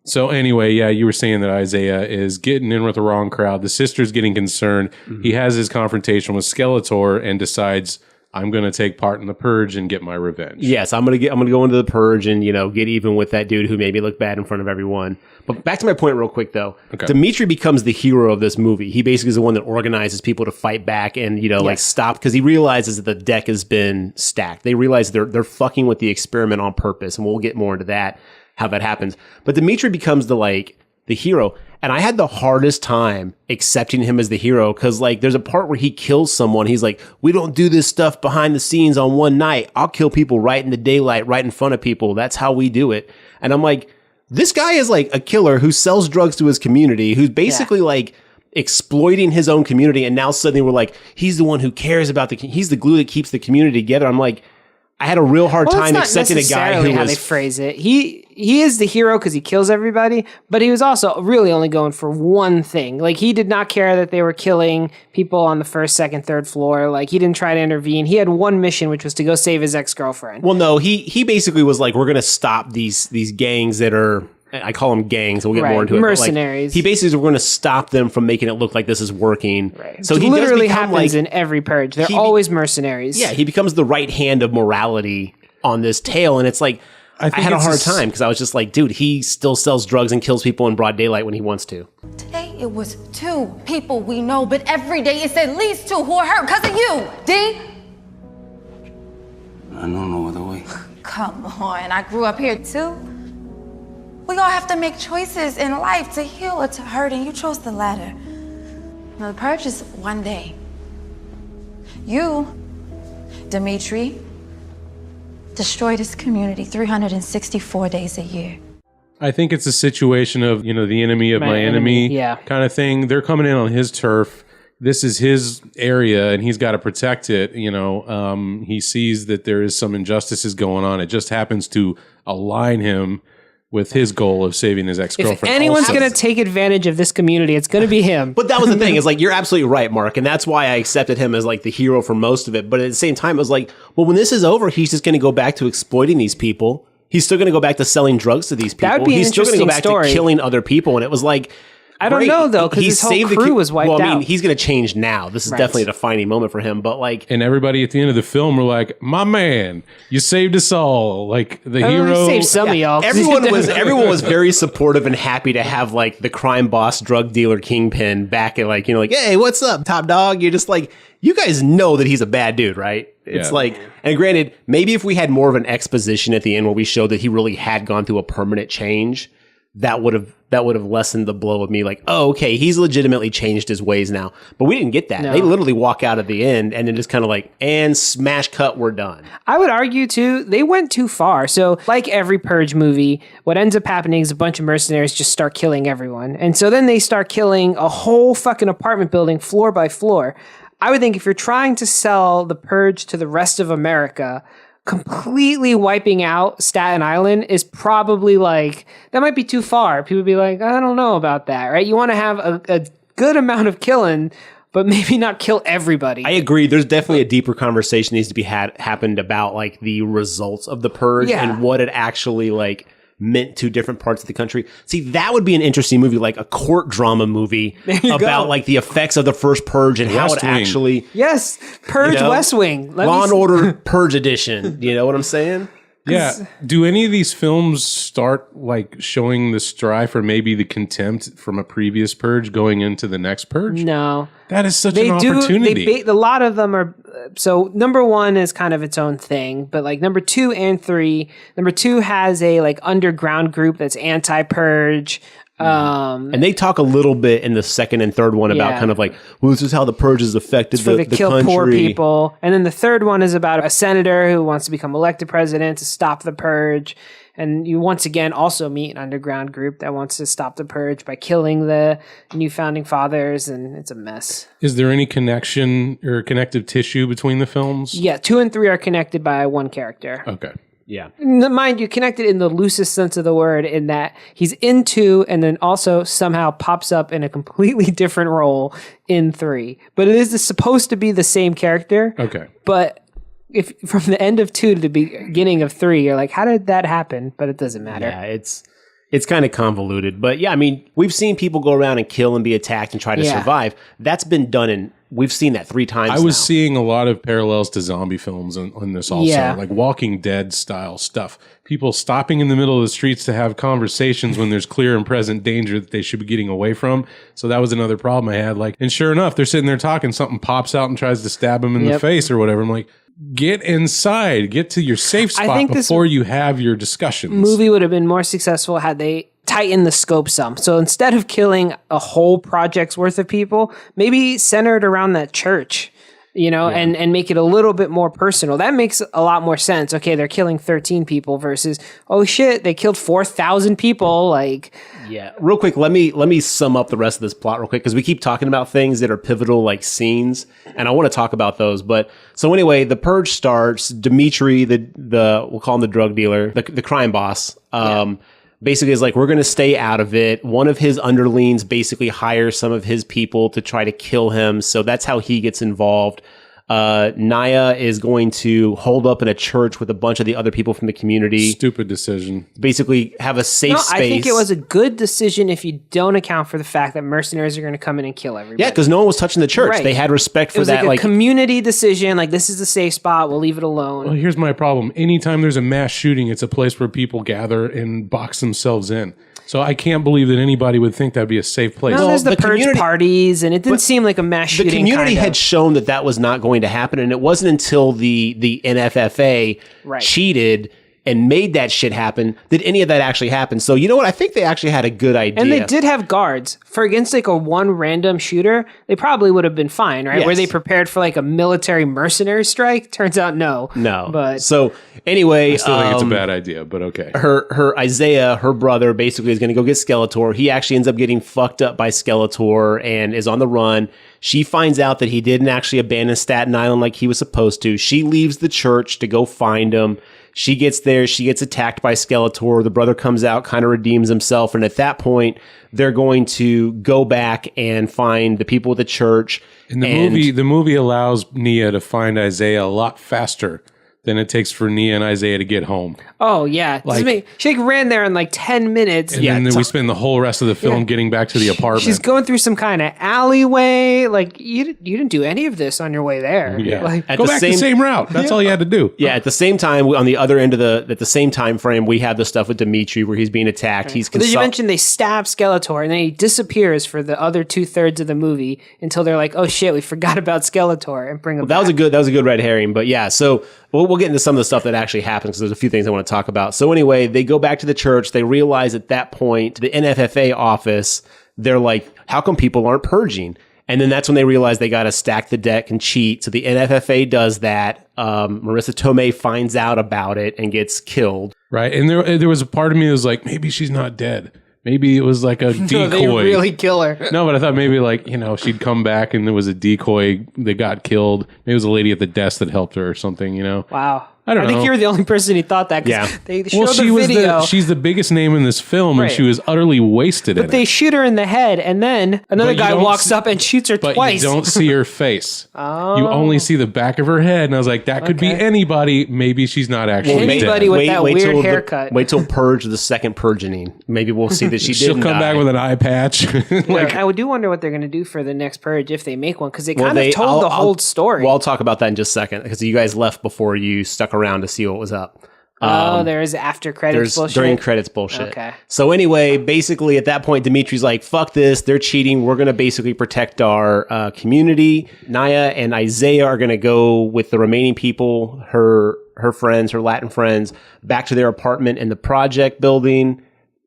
So anyway, you were saying that Isaiah is getting in with the wrong crowd. The sister's getting concerned. Mm-hmm. He has his confrontation with Skeletor and decides, I'm going to take part in the purge and get my revenge. Yes, I'm going to go into the purge and, get even with that dude who made me look bad in front of everyone. But back to my point real quick, though. Okay. Dimitri becomes the hero of this movie. He basically is the one that organizes people to fight back and, stop, because he realizes that the deck has been stacked. They realize they're fucking with the experiment on purpose, and we'll get more into that, how that happens. But Dimitri becomes the hero. And I had the hardest time accepting him as the hero because, there's a part where he kills someone. He's like, we don't do this stuff behind the scenes on one night. I'll kill people right in the daylight, right in front of people. That's how we do it. And I'm like, this guy is a killer who sells drugs to his community, who's basically exploiting his own community. And now suddenly we're like, he's the one who cares about he's the glue that keeps the community together. I'm like, I had a real hard time accepting a guy who was... how they phrase it. He is the hero because he kills everybody, but he was also really only going for one thing. He did not care that they were killing people on the first, second, third floor. He didn't try to intervene. He had one mission, which was to go save his ex-girlfriend. Well, no, he basically was like, we're going to stop these gangs that are... I call them gangs, and we'll get more into it. Mercenaries. He basically says we're going to stop them from making it look like this is working. Right. So it he literally does become happens in every purge. They're always mercenaries. Yeah, he becomes the right hand of morality on this tale, and it's I had a hard time because I was just like, dude, he still sells drugs and kills people in broad daylight when he wants to. Today it was 2 people we know, but every day it's at least 2 who are hurt because of you, D. I know no other way. Come on, I grew up here too. We all have to make choices in life to heal or to hurt, and you chose the latter. Now, the purge is one day. You, Dimitri, destroy this community 364 days a year. I think it's a situation of, the enemy of my enemy yeah. kind of thing. They're coming in on his turf. This is his area and he's got to protect it. He sees that there is some injustices going on. It just happens to align him with his goal of saving his ex-girlfriend. If anyone's going to take advantage of this community, it's going to be him. But that was the thing, is like, you're absolutely right, Mark. And that's why I accepted him as like the hero for most of it. But at the same time, I was like, well, when this is over, he's just going to go back to exploiting these people. He's still going to go back to selling drugs to these people. That would be an He's still going to go back interesting story. to killing other people. And it was like, I don't know, though, because his whole crew was wiped out. Well, I mean, he's going to change now. This is Right. definitely a defining moment for him. But like, And everybody at the end of the film were like, my man, you saved us all. Like the hero. Save some of y'all. everyone was very supportive and happy to have like the crime boss, drug dealer, kingpin back at like, hey, what's up, top dog? You're just like, you guys know that he's a bad dude, right? It's Yeah. like, and granted, maybe if we had more of an exposition at the end where we showed that he really had gone through a permanent change, that would have lessened the blow of me like, oh, okay, he's legitimately changed his ways now. But we didn't get that. No. They literally walk out at the end and then just kind of like, and smash cut, we're done. I would argue, too, they went too far. So, like every Purge movie, what ends up happening is a bunch of mercenaries just start killing everyone. And so then they start killing a whole fucking apartment building floor by floor. I would think if you're trying to sell the Purge to the rest of America, completely wiping out Staten Island is probably like, that might be too far. People would be like, I don't know about that, right? You want to have a good amount of killing, but maybe not kill everybody. I agree. There's definitely a deeper conversation needs to be happened about like the results of the purge Yeah. and what it actually like meant to different parts of the country. See, that would be an interesting movie, like a court drama movie about like the effects of the first purge and how West it Wing. actually Yes, Purge West Wing. Law and Order Purge Edition. You know what I'm saying? Yeah. Do any of these films start like showing the strife or maybe the contempt from a previous purge going into the next purge? No. That is such They an do. opportunity. A lot of them are. So number one is kind of its own thing, but like number 2 and 3. Number 2 has a like underground group that's anti-purge. And they talk a little bit in the second and third one about Yeah. kind of like, well, this is how the purge has affected For the to kill country. poor people. And then the third one is about a senator who wants to become elected president to stop the purge. And you once again also meet an underground group that wants to stop the purge by killing the new founding fathers, and it's a mess. Is there any connection or connective tissue between the films? Yeah, 2 and 3 are connected by one character. Okay. Yeah. Mind you, connected in the loosest sense of the word, in that he's in 2 and then also somehow pops up in a completely different role in 3. But it is supposed to be the same character. Okay. But if from the end of 2 to the beginning of 3, you're like, how did that happen? But it doesn't matter. Yeah, it's kind of convoluted. But yeah, I mean, we've seen people go around and kill and be attacked and try to Yeah. survive. That's been done, and we've seen that 3 times I was now. seeing a lot of parallels to zombie films on this also, Yeah. like Walking Dead style stuff. People stopping in the middle of the streets to have conversations when there's clear and present danger that they should be getting away from. So that was another problem I had. Like, and sure enough, they're sitting there talking, something pops out and tries to stab them in the Yep. face or whatever. I'm like, get inside, get to your safe I spot think this before you have your discussions. Movie would have been more successful had they tightened the scope some. So instead of killing a whole project's worth of people, maybe center it around that church, and make it a little bit more personal. That makes a lot more sense. Okay, they're killing 13 people versus, oh shit, they killed 4,000 people. Like, Yeah. Real quick, let me sum up the rest of this plot real quick, because we keep talking about things that are pivotal, like scenes, and I want to talk about those. But so anyway, the purge starts. Dimitri, the we'll call him the drug dealer, the crime boss, basically is like, we're going to stay out of it. One of his underlings basically hires some of his people to try to kill him. So that's how he gets involved. Naya is going to hold up in a church with a bunch of the other people from the community. Stupid decision. Basically have a safe space. I think it was a good decision if you don't account for the fact that mercenaries are going to come in and kill everybody. Yeah, because no one was touching the church. Right. They had respect It for was that. like a community decision. Like, this is a safe spot. We'll leave it alone. Well, here's my problem. Anytime there's a mass shooting, it's a place where people gather and box themselves in. So I can't believe that anybody would think that'd be a safe place. No, there's the the purge community- parties, and it didn't seem like a mass the shooting. community kind had of. shown that was not going to happen, and it wasn't until the NFFA Right. cheated and made that shit happen, did any of that actually happen? So you know what? I think they actually had a good idea. And they did have guards. For against like a one random shooter, they probably would have been fine, right? Yes. Were they prepared for like a military mercenary strike? Turns out no. No. But so anyway, I still think it's a bad idea, but okay. her Isaiah, her brother, basically is going to go get Skeletor. He actually ends up getting fucked up by Skeletor and is on the run. She finds out that he didn't actually abandon Staten Island like he was supposed to. She leaves the church to go find him. She gets there. She gets attacked by Skeletor. The brother comes out, kind of redeems himself. And at that point, they're going to go back and find the people at the church. In the movie allows Nia to find Isaiah a lot faster than it takes for Nia and Isaiah to get home. oh yeah, she ran there in like 10 minutes. And then we spend the whole rest of the film getting back to the apartment. She's going through some kind of alleyway. Like you didn't do any of this on your way there. Yeah. Like, At Go the back same- the same route. That's all you had to do. Yeah, at the same time, on the other end of at the same time frame, we have the stuff with Dimitri where he's being attacked. He's But did you mention they stab Skeletor and then he disappears for the other 2/3 of the movie until they're like, oh shit, we forgot about Skeletor and bring him that back. was a good red herring. But yeah, so we'll get into some of the stuff that actually happens because there's a few things I want to talk about. So anyway, they go back to the church. They realize at that point, the NFFA office, they're like, how come people aren't purging? And then that's when they realize they got to stack the deck and cheat. So the NFFA does that. Marissa Tomei finds out about it and gets killed. Right. And there was a part of me that was like, maybe she's not dead. Maybe it was like a decoy. No, they really kill her. No, but I thought maybe like, she'd come back and there was a decoy that got killed. Maybe it was a lady at the desk that helped her or something, Wow. I don't know. think you were the only person who thought that. Yeah. They showed the video. she's the biggest name in this film, and Right. she was utterly wasted in but they it. shoot her in the head, and then another But you guy don't walks see- up and shoots her But twice. you don't see her face. You only see the back of her head, and I was like, that could be Okay. anybody. Maybe she's not actually Anybody dead. with that weird till haircut. wait till Purge the second purging. Maybe we'll see that she She'll didn't come die. back with an eye patch. I do wonder what they're going to do for the next Purge if they make one, because they Well, kind of told the whole story. Well, I'll talk about that in just a second because you guys left before you stuck around to see what was up. there is after credits There's bullshit. during credits bullshit. Okay. So anyway, basically at that point, Dimitri's like, fuck this. They're cheating. We're going to basically protect our community. Naya and Isaiah are going to go with the remaining people, her friends, her Latin friends, back to their apartment in the project building.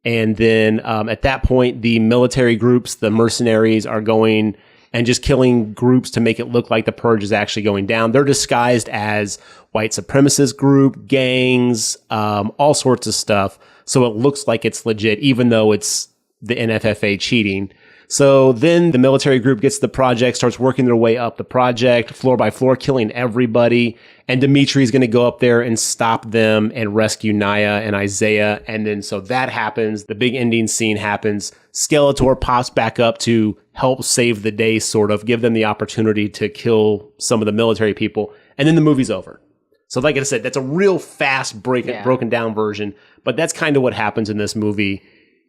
And then at that point, the military groups, the mercenaries, are going and just killing groups to make it look like the purge is actually going down. They're disguised as white supremacist group, gangs, all sorts of stuff. So it looks like it's legit, even though it's the NFFA cheating. So then the military group gets the project, starts working their way up the project, floor by floor, killing everybody. And Dimitri's going to go up there and stop them and rescue Naya and Isaiah. And then so that happens. The big ending scene happens. Skeletor pops back up to help save the day, sort of, give them the opportunity to kill some of the military people. And then the movie's over. So like I said, that's a real fast broken down version. But that's kind of what happens in this movie.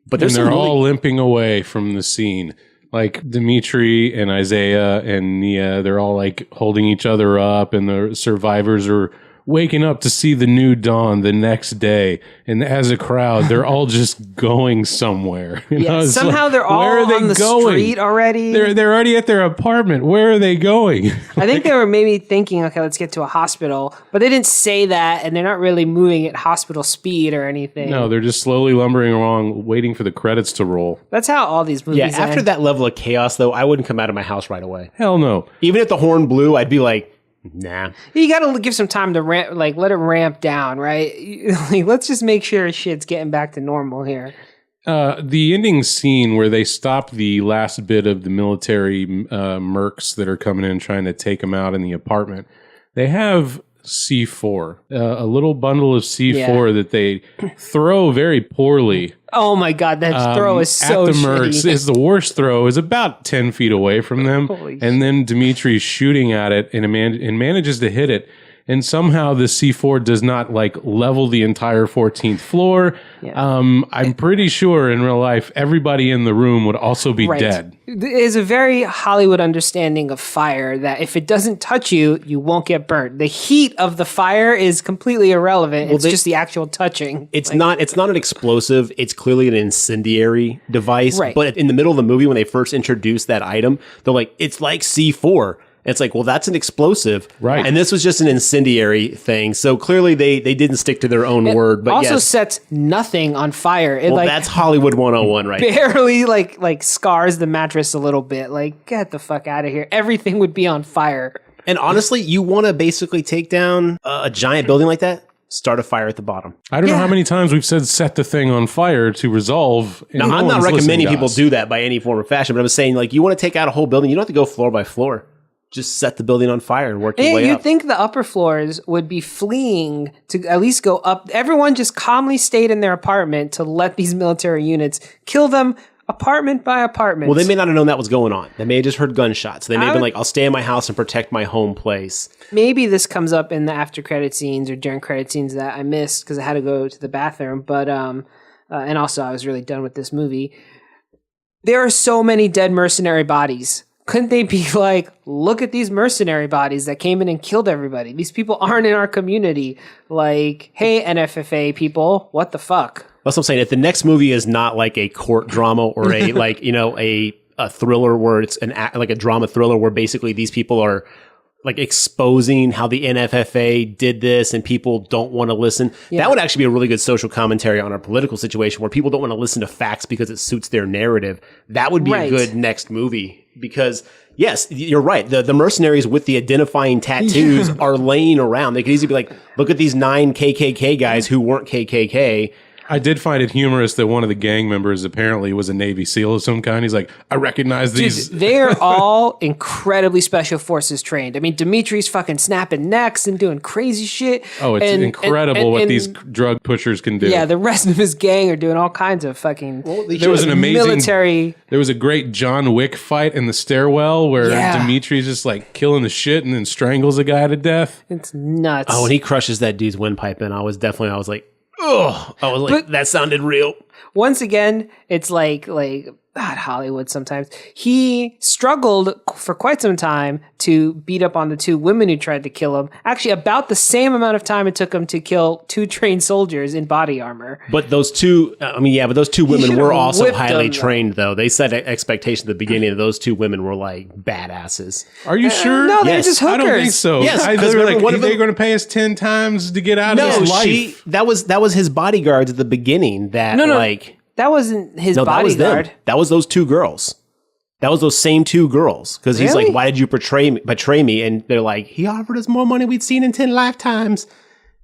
But And there's they're some really- all limping away from the scene. Like Dimitri and Isaiah and Nia, they're all like holding each other up, and the survivors are waking up to see the new dawn the next day. And as a crowd, they're all just going somewhere. You know, it's somehow like, they're all where are they on the going? street already. They're already at their apartment. Where are they going? I think they were maybe thinking, okay, let's get to a hospital, but they didn't say that, and they're not really moving at hospital speed or anything. No, they're just slowly lumbering along, waiting for the credits to roll. That's how all these movies Yeah, after end. that level of chaos, though, I wouldn't come out of my house right away. Hell no. Even if the horn blew, I'd be like, nah. You got to give some time to ramp, like let it ramp down, right? Like, let's just make sure shit's getting back to normal here. The ending scene where they stop the last bit of the military mercs that are coming in trying to take them out in the apartment, they have C4, a little bundle of C4 that they throw very poorly. Oh my god, that throw is so at the mercs. shitty. Is the worst throw is about 10 feet away from them. Holy and then Dimitri's shooting at it and manages to hit it. And somehow the C4 does not like level the entire 14th floor. Yeah. I'm pretty sure in real life, everybody in the room would also be dead. There's a very Hollywood understanding of fire that if it doesn't touch you, you won't get burnt. The heat of the fire is completely irrelevant. It's just the actual touching. It's not an explosive. It's clearly an incendiary device. Right. But in the middle of the movie, when they first introduced that item, they're like, it's like C4. It's like, well, that's an explosive. Right. And this was just an incendiary thing. So clearly they didn't stick to their own word. But also yes, sets nothing on fire. It well, that's Hollywood 101 right there. barely like scars the mattress a little bit. Like, get the fuck out of here. Everything would be on fire. And honestly, you want to basically take down a giant building like that? Start a fire at the bottom. I don't know how many times we've said set the thing on fire to resolve. Now, I'm not recommending people do that by any form or fashion, but I'm saying, like, you want to take out a whole building, you don't have to go floor by floor. Just set the building on fire and work your way You'd up. think the upper floors would be fleeing to at least go up. Everyone just calmly stayed in their apartment to let these military units kill them apartment by apartment. Well, they may not have known that was going on. They may have just heard gunshots. They may have been like, I'll stay in my house and protect my home place. Maybe this comes up in the after credit scenes or during credit scenes that I missed because I had to go to the bathroom. But and also I was really done with this movie. There are so many dead mercenary bodies. Couldn't they be like, look at these mercenary bodies that came in and killed everybody? These people aren't in our community. Like, hey, NFFA people, what the fuck? That's what I'm saying. If the next movie is not like a court drama or a like, you know, a thriller where it's like a drama thriller where basically these people are like exposing how the NFFA did this and people don't want to listen. Yeah. That would actually be a really good social commentary on our political situation where people don't want to listen to facts because it suits their narrative. That would be a good next movie because yes, you're right. The mercenaries with the identifying tattoos are laying around. They could easily be like, look at these 9 KKK guys who weren't KKK. I did find it humorous that one of the gang members apparently was a Navy SEAL of some kind. He's like, I recognize these. Dude, they are all incredibly special forces trained. I mean, Dimitri's fucking snapping necks and doing crazy shit. Oh, it's incredible what these drug pushers can do. Yeah, the rest of his gang are doing all kinds of fucking there was an amazing military. There was a great John Wick fight in the stairwell where Dimitri's just like killing the shit and then strangles a guy to death. It's nuts. Oh, and he crushes that dude's windpipe, and I was like, oh, I was like, that sounded real. Once again, it's like God, Hollywood sometimes. He struggled for quite some time to beat up on the 2 women who tried to kill him. Actually, about the same amount of time it took him to kill 2 trained soldiers in body armor. But those 2, but those 2 women were also highly trained, though. They set expectations at the beginning that those 2 women were like badasses. Are you sure? No, they're just hookers. I don't think so. Yes, because they're like, they're going to pay us 10 times to get out of his life. That was his bodyguards at the beginning. That wasn't his bodyguard. That was them. That was those 2 girls. That was those same 2 girls. Because he's like, why did you betray me? And they're like, he offered us more money we'd seen in 10 lifetimes.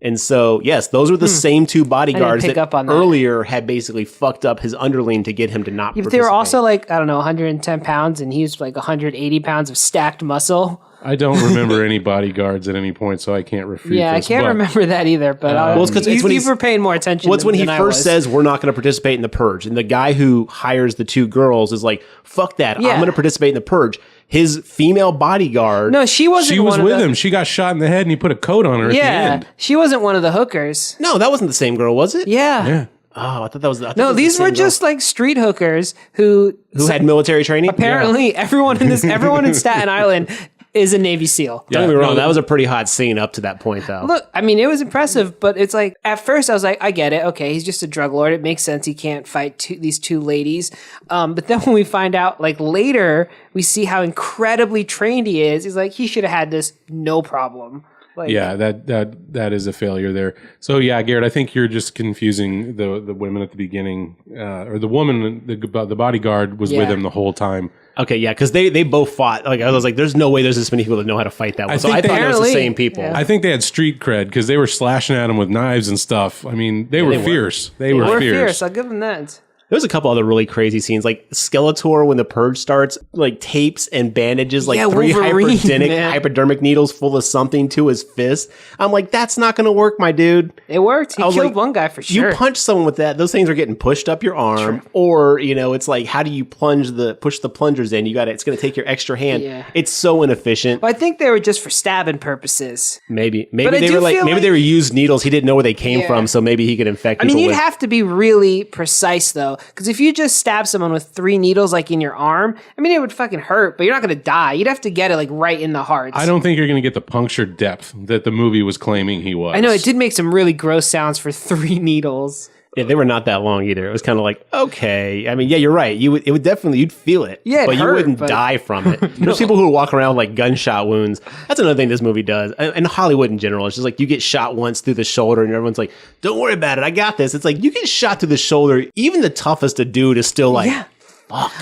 And so, yes, those were the same 2 bodyguards that earlier had basically fucked up his underling to get him to not participate. They were also like, I don't know, 110 pounds, and he was like 180 pounds of stacked muscle. I don't remember any bodyguards at any point, so I can't refute this. I can't remember that either, but you were paying more attention when he first says, we're not going to participate in the purge, and the guy who hires the 2 girls is like, fuck that, I'm going to participate in the purge. His female bodyguard... No, she wasn't She was with him. She got shot in the head, and he put a coat on her at the end. She wasn't one of the hookers. No, that wasn't the same girl, was it? Yeah. Oh, I thought that was... No, these were just like street hookers who had military training? Apparently, everyone in Staten Island is a Navy SEAL. Don't get me wrong, that was a pretty hot scene up to that point, though. Look, I mean, it was impressive, but it's like, at first I was like, I get it. Okay, he's just a drug lord. It makes sense. He can't fight these 2 ladies. But then when we find out, like later, we see how incredibly trained he is. He's like, he should have had this no problem. Like, yeah, that is a failure there. So yeah, Garrett, I think you're just confusing the women at the beginning, or the woman, the bodyguard was with him the whole time. Okay, yeah, because they both fought. Like I was like, there's no way there's this many people that know how to fight that way. So I thought it was the same people. I think they had street cred because they were slashing at him with knives and stuff. I mean, they were fierce. They were fierce. I'll give them that. There's a couple other really crazy scenes, like Skeletor when the purge starts, like tapes and bandages, like 3 hypodermic needles full of something to his fist. I'm like, that's not going to work, my dude. It worked. He killed one guy for sure. You punch someone with that; those things are getting pushed up your arm, or it's like, how do you push the plungers in? It's going to take your extra hand. Yeah. It's so inefficient. Well, I think they were just for stabbing purposes. Maybe they were maybe they were used needles. He didn't know where they came from, so maybe he could infect people. I mean, you'd have to be really precise though. Because if you just stab someone with 3 needles like in your arm, I mean, it would fucking hurt, but you're not going to die. You'd have to get it like right in the heart. I don't think you're going to get the puncture depth that the movie was claiming he was. I know, it did make some really gross sounds for 3 needles. Yeah, they were not that long either. It was kind of like, okay. I mean, yeah, you're right. It would definitely, you'd feel it. Yeah, but you hurt, wouldn't die from it. There's people who walk around with like gunshot wounds. That's another thing this movie does. And Hollywood in general. It's just like you get shot once through the shoulder and everyone's like, don't worry about it. I got this. It's like you get shot through the shoulder. Even the toughest of dude is still like, Yeah.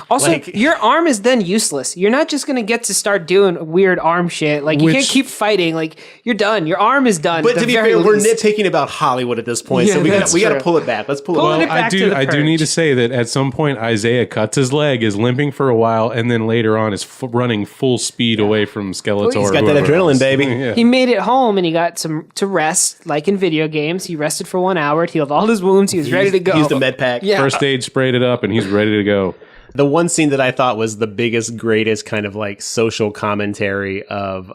Also, your arm is then useless. You're not just going to get to start doing weird arm shit. Like, you can't keep fighting. Like, you're done. Your arm is done. But to be fair, we're nitpicking about Hollywood at this point, so we got to pull it back. Let's pull it back. Well, I do need to say that at some point Isaiah cuts his leg, is limping for a while, and then later on is running full speed away from Skeletor. He's got that adrenaline, baby. Yeah. He made it home and he got some to rest, like in video games. He rested for 1 hour. It healed all his wounds. He was ready to go. He used a med pack. Yeah. First aid sprayed it up, and he's ready to go. The one scene that I thought was the biggest, greatest kind of like social commentary of,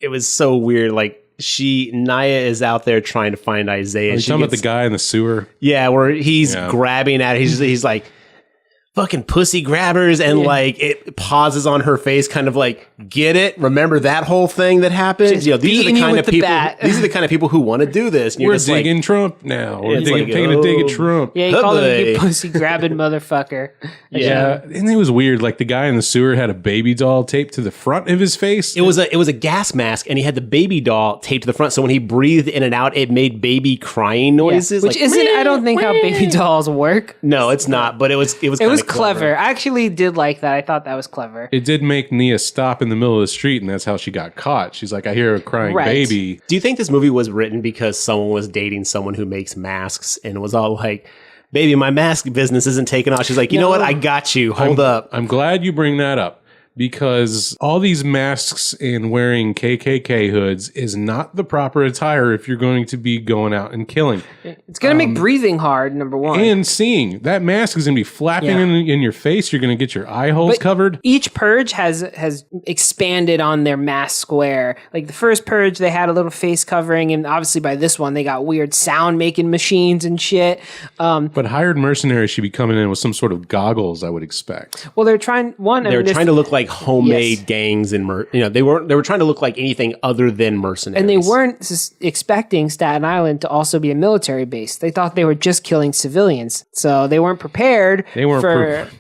it was so weird. Like Naya is out there trying to find Isaiah. Are you talking about the guy in the sewer? Yeah, where he's grabbing at it. He's like, fucking pussy grabbers, and like it pauses on her face, kind of like, get it? Remember that whole thing that happened? Just These are the kind of people. bat. These are the kind of people who want to do this. And We're digging Trump now. We're taking a dig at Trump. Yeah, he called him you pussy grabbing motherfucker. Yeah, and it was weird. Like the guy in the sewer had a baby doll taped to the front of his face. It was a gas mask, and he had the baby doll taped to the front. So when he breathed in and out, it made baby crying noises. Which like, isn't, I don't think, how baby dolls work. No, it's not. But it was clever. I actually did like that. I thought that was clever. It did make Nia stop in the middle of the street, and that's how she got caught. She's like, I hear a crying baby. Do you think this movie was written because someone was dating someone who makes masks and was all like, baby, my mask business isn't taking off? She's like, you know what? I got you. Hold up. I'm glad you bring that up, because all these masks and wearing KKK hoods is not the proper attire if you're going to be going out and killing. It's going to make breathing hard, number one. And seeing. That mask is going to be flapping in your face. You're going to get your eye holes covered. Each purge has expanded on their mask wear. Like the first purge, they had a little face covering, and obviously by this one, they got weird sound making machines and shit. But hired mercenaries should be coming in with some sort of goggles, I would expect. Well, they're trying to look like homemade gangs and they were trying to look like anything other than mercenaries. And they weren't expecting Staten Island to also be a military base. They thought they were just killing civilians, so they weren't prepared. They weren't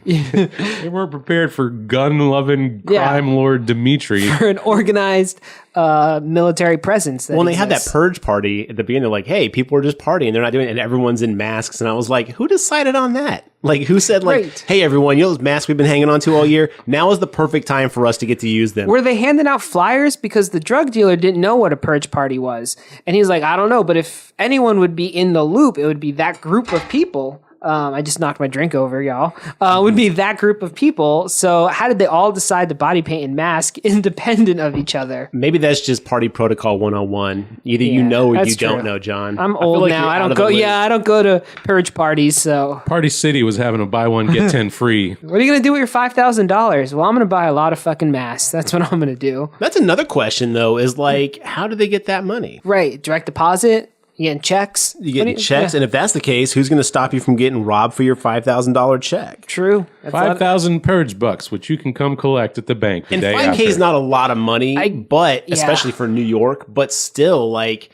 prepared for gun-loving crime lord Dimitri. For an organized military presence. Well, they had that purge party at the beginning. They're like, hey, people are just partying. They're not doing it. And everyone's in masks. And I was like, who decided on that? Like, who said, like, hey, everyone, you know those masks we've been hanging on to all year? Now is the perfect time for us to get to use them. Were they handing out flyers? Because the drug dealer didn't know what a purge party was. And he's like, I don't know. But if anyone would be in the loop, it would be that group of people. I just knocked my drink over, y'all. Would be that group of people. So how did they all decide to body paint and mask independent of each other? Maybe that's just party protocol 101. Either you know or you don't know, John. I'm old now. I don't go. Yeah, I don't go to purge parties. So Party City was having a buy one get 10 free. What are you gonna do with your $5,000? Well, I'm gonna buy a lot of fucking masks. That's what I'm gonna do. That's another question though. Is like, how do they get that money? Right, direct deposit. You getting checks? You getting checks, and if that's the case, who's going to stop you from getting robbed for your $5,000 check? True. 5,000 purge bucks, which you can come collect at the bank the and day 5K after. is not a lot of money, but especially for New York, but still, like,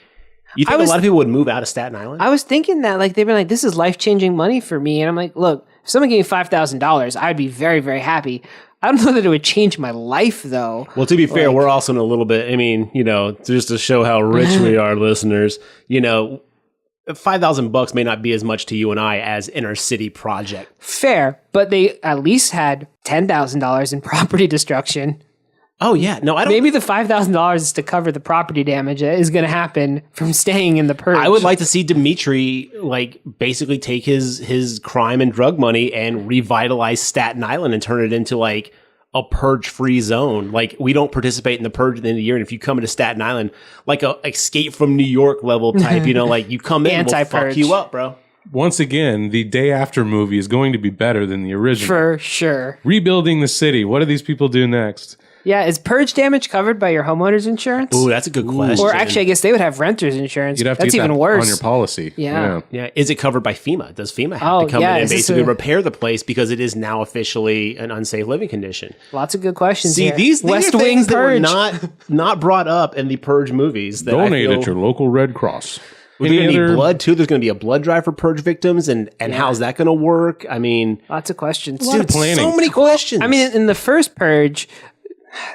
you think a lot of people would move out of Staten Island? I was thinking that, like, they've been like, this is life-changing money for me, and I'm like, look, if someone gave me $5,000, I'd be very, very happy. I don't know that it would change my life, though. Well, to be fair, we're also in a little bit, I mean, you know, just to show how rich we are, listeners, you know, $5,000 may not be as much to you and I as inner city project. Fair, but they at least had $10,000 in property destruction. Oh yeah, no, I don't. Maybe the $5,000 is to cover the property damage that is going to happen from staying in the purge. I would like to see Dimitri like basically take his crime and drug money and revitalize Staten Island and turn it into like a purge-free zone. Like, we don't participate in the purge at the end of the year, and if you come into Staten Island, like a Escape from New York level type, you know, like you come in, we'll fuck you up, bro. Once again, the Day After movie is going to be better than the original. For sure. Rebuilding the city. What do these people do next? Yeah, is purge damage covered by your homeowner's insurance? Ooh, that's a good question. Or actually, I guess they would have renter's insurance. You'd have to that's get even that worse on your policy. Yeah. Is it covered by FEMA? Does FEMA have to come in and basically repair the place because it is now officially an unsafe living condition? Lots of good questions. See, here. these West are things Wing that were purge. not brought up in the Purge movies. That Donate at your local Red Cross. We're going to need blood too. There's going to be a blood drive for purge victims, and how's that going to work? I mean, lots of questions. Dude, planning. So many questions. I mean, in the first Purge,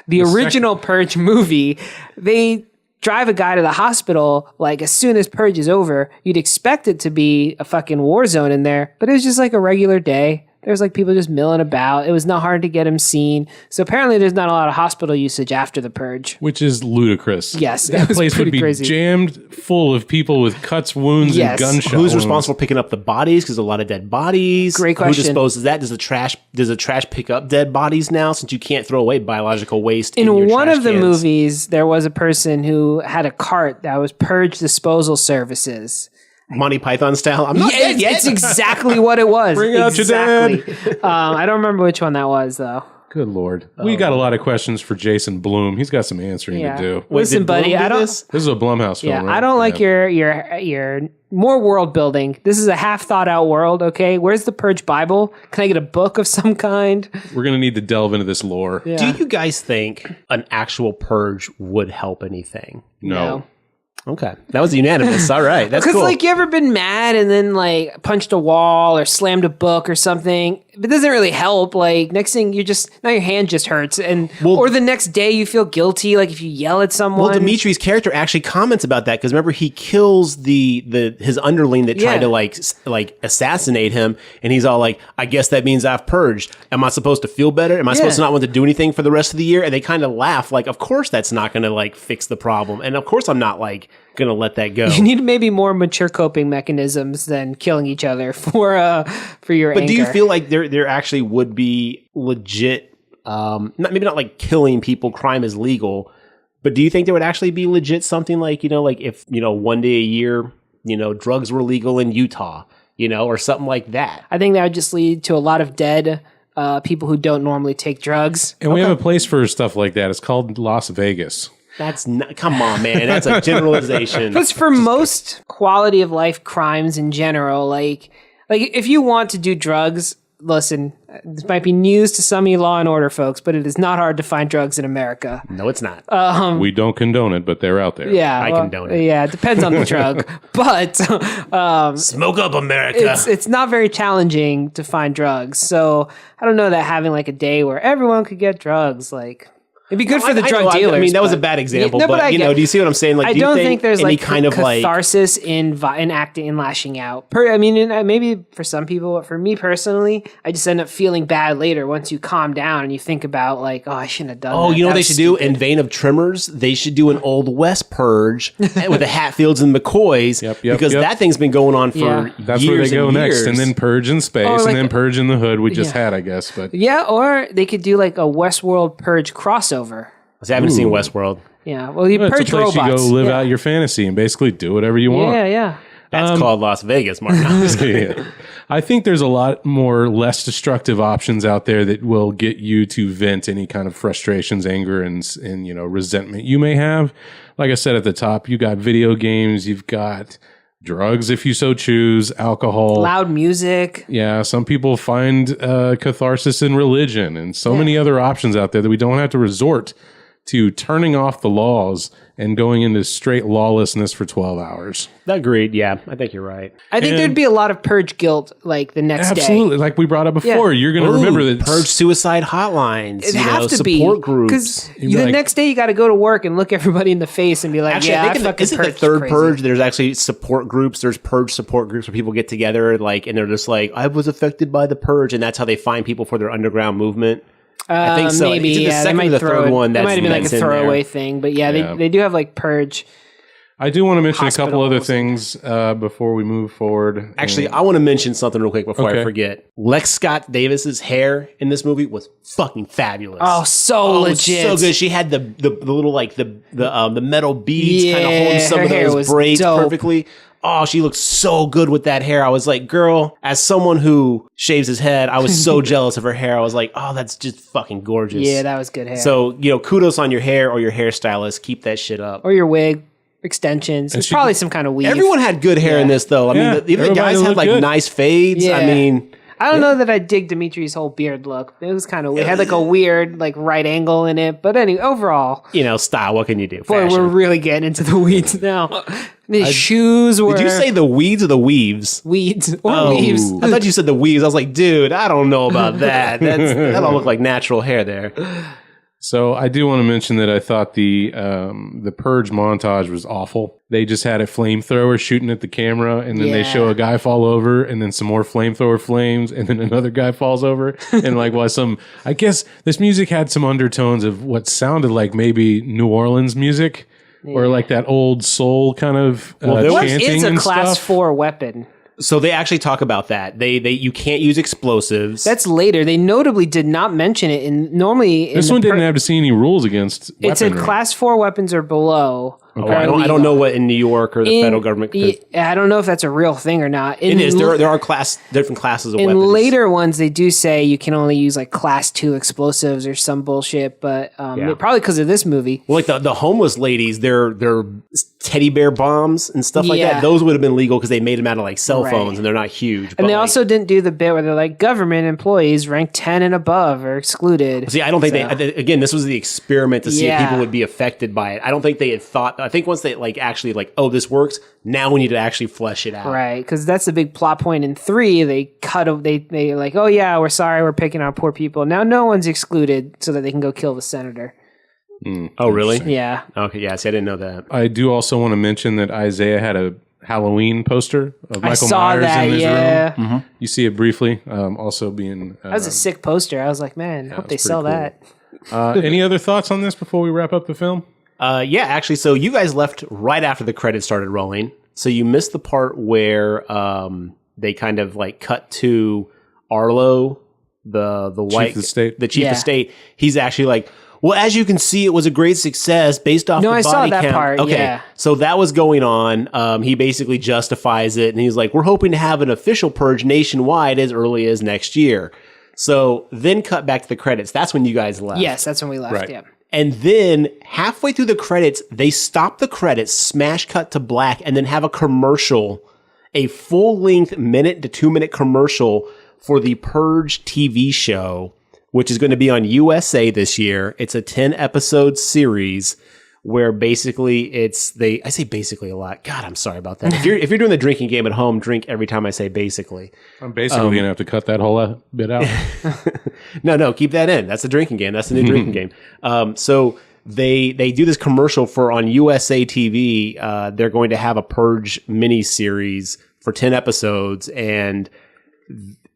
the original Purge movie, they drive a guy to the hospital, like, as soon as Purge is over. You'd expect it to be a fucking war zone in there, but it was just like a regular day. There's like people just milling about. It was not hard to get him seen. So apparently there's not a lot of hospital usage after the Purge. Which is ludicrous. Yes. That place would be crazy. Jammed full of people with cuts, wounds, and gunshot Who's wounds. responsible for picking up the bodies? Because a lot of dead bodies. Great question. Who disposes that? Does the trash pick up dead bodies now, since you can't throw away biological waste in your one trash of the cans? movies, there was a person who had a cart that was Purge disposal services. Monty Python style. I'm not dead yet. It's exactly what it was. Bring out your dad. I don't remember which one that was, though. Good Lord. We got a lot of questions for Jason Blum. He's got some answering to do. Listen, did buddy, Bloom do I don't. this? This is a Blumhouse film, Yeah, right? I don't like your more world building. This is a half thought out world. Okay, where's the Purge Bible? Can I get a book of some kind? We're going to need to delve into this lore. Yeah. Do you guys think an actual purge would help anything? No. Okay, that was unanimous. All right, that's Because cool. like you ever been mad and then like punched a wall or slammed a book or something? It doesn't really help. Like next thing now your hand just hurts, and or the next day you feel guilty. Like if you yell at someone. Well, Dimitri's character actually comments about that, because remember, he kills his underling that tried to like assassinate him, and he's all like, "I guess that means I've purged. Am I supposed to feel better? Am I supposed to not want to do anything for the rest of the year?" And they kind of laugh, like, "Of course that's not going to like fix the problem, and of course I'm not like going to let that go." You need maybe more mature coping mechanisms than killing each other for your anger. But do you feel like there actually would be legit, maybe not like killing people, crime is legal, but do you think there would actually be legit something like, like if, one day a year, drugs were legal in Utah, or something like that? I think that would just lead to a lot of dead people who don't normally take drugs. And we have a place for stuff like that. It's called Las Vegas. That's not, come on, man. That's a generalization. But for most quality of life crimes in general, like if you want to do drugs, listen, this might be news to some of you Law and Order folks, but it is not hard to find drugs in America. No, it's not. We don't condone it, but they're out there. Yeah, I condone it. Yeah, it depends on the drug, but Smoke up, America. it's not very challenging to find drugs. So I don't know that having like a day where everyone could get drugs, like. It'd be good for the drug dealers. I mean, that was a but- bad example, Yeah, no, but I do get- you see what I'm saying? Like, I do you don't think there's any like kind of like catharsis in acting and lashing out. Maybe for some people, but for me personally, I just end up feeling bad later once you calm down and you think about like, oh, I shouldn't have done that. Oh, you know what That they was should do? stupid. In vein of Tremors, they should do an Old West purge with the Hatfields and McCoys, because that thing's been going on for Yeah. That's years where they go and next. years. And then Purge in Space, Or like- and then Purge in the Hood we just Yeah. had, I guess. But Yeah, or they could do like a Westworld Purge crossover. I haven't seen Westworld. Yeah, well, you it's a purge place robots. you go live yeah. out your fantasy and basically do whatever you want. Yeah. That's called Las Vegas, Mark. No, I'm just kidding. Yeah. I think there's a lot more less destructive options out there that will get you to vent any kind of frustrations, anger, and resentment you may have. Like I said at the top, you got video games, you've got drugs if you so choose, alcohol, Loud music. Yeah, some people find catharsis in religion, and so many other options out there that we don't have to resort to turning off the laws and going into straight lawlessness for 12 hours. Agreed. Yeah, I think you're right. I think there'd be a lot of purge guilt like the next day. Absolutely. Like we brought up before, you're going to remember that Purge suicide hotlines. It has to be support groups. because You'd be the like- next day you got to go to work and look everybody in the face and be like, Actually, "Yeah, I I think fucking isn't the purged third crazy." purge? There's actually support groups. There's purge support groups where people get together, like, and they're just like, "I was affected by the purge," and that's how they find people for their underground movement. I think so. Maybe It's either the yeah, second they or might the throw third it. one. It That's might have been like a that's in throwaway there. thing, but yeah, Yeah. they do have like purge. I do want to mention a couple other Hospitals. things before we move forward. Actually, I want to mention something real quick before I Okay. forget. Lex Scott Davis's hair in this movie was fucking fabulous. Oh, so it was legit. so good. She had the little like the metal beads kind of Yeah, holding some her of hair those was braids dope. perfectly. Oh, she looked so good with that hair. I was like, girl, as someone who shaves his head, I was so jealous of her hair. I was like, oh, that's just fucking gorgeous. Yeah, that was good hair. So, kudos on your hair or your hairstylist. Keep that shit up. or your wig extensions. It's she- probably some kind of weave. Everyone had good hair in this, though. I Yeah, mean, even the everybody guys had looked like good. nice fades. I Yeah. mean, I don't know that I dig Dimitri's whole beard look. It was kind of weird. It had like a weird like right angle in it. But anyway, overall, style. What can you do? Boy, Fashion. we're really getting into the weeds now. His shoes were... Did you say the weeds or the weaves? Weeds or weaves? I thought you said the weaves. I was like, dude, I don't know about that. That don't look like natural hair there. So I do want to mention that I thought the Purge montage was awful. They just had a flamethrower shooting at the camera, and then they show a guy fall over, and then some more flamethrower flames, and then another guy falls over, and like I guess this music had some undertones of what sounded like maybe New Orleans music, or like that old soul kind of chanting It's a and class stuff. 4 weapon. So they actually talk about that. You can't use explosives. That's later. They notably did not mention it. And normally, This one didn't have to see any rules against It said weaponry. class 4 weapons or below. I don't know what in New York or the federal government. I don't know if that's a real thing or not. It is. There are different classes of in weapons. later ones, they do say you can only use like class 2 explosives or some bullshit. But probably because of this movie. Well, like the homeless ladies, their teddy bear bombs and stuff like Yeah. that. Those would have been legal because they made them out of like cell Right. phones and they're not huge. And they also didn't do the bit where they're like government employees ranked 10 and above are excluded. See, I don't think again, this was the experiment to see if Yeah. people would be affected by it. I don't think they had thought. I think once they actually this works. Now we need to actually flesh it out. Right, because that's the big plot point in 3. They they like, oh yeah, we're sorry, we're picking on poor people. Now no one's excluded so that they can go kill the senator. Oh, really? Yeah. Okay. Yeah. See, I didn't know that. I do also want to mention that Isaiah had a Halloween poster of Michael saw Myers that, in his yeah. room. You see it briefly. Also being That was a sick poster. I was like, man, hope they it's sell pretty that. any other thoughts on this before we wrap up the film? Yeah, actually, so you guys left right after the credits started rolling. So you missed the part where they kind of like cut to Arlo, the white of state. the chief Yeah. of state. He's actually like, well, as you can see, it was a great success based off No, the I body saw that count. part, Okay, yeah. so that was going on. He basically justifies it, and he's like, we're hoping to have an official purge nationwide as early as next year. So then cut back to the credits. That's when you guys left. Yes, that's when we left. Right. Yeah. And then halfway through the credits, they stop the credits, smash cut to black, and then have a commercial, a full-length minute to 2-minute commercial for the Purge TV show, which is going to be on USA this year. It's a 10-episode series where basically I say basically a lot. God, I'm sorry about that. If you're doing the drinking game at home, drink every time I say basically. I'm basically going to have to cut that whole bit out. No, keep that in. That's the drinking game. That's the new drinking game. So they do this commercial on USA TV. They're going to have a Purge mini series for 10 episodes, and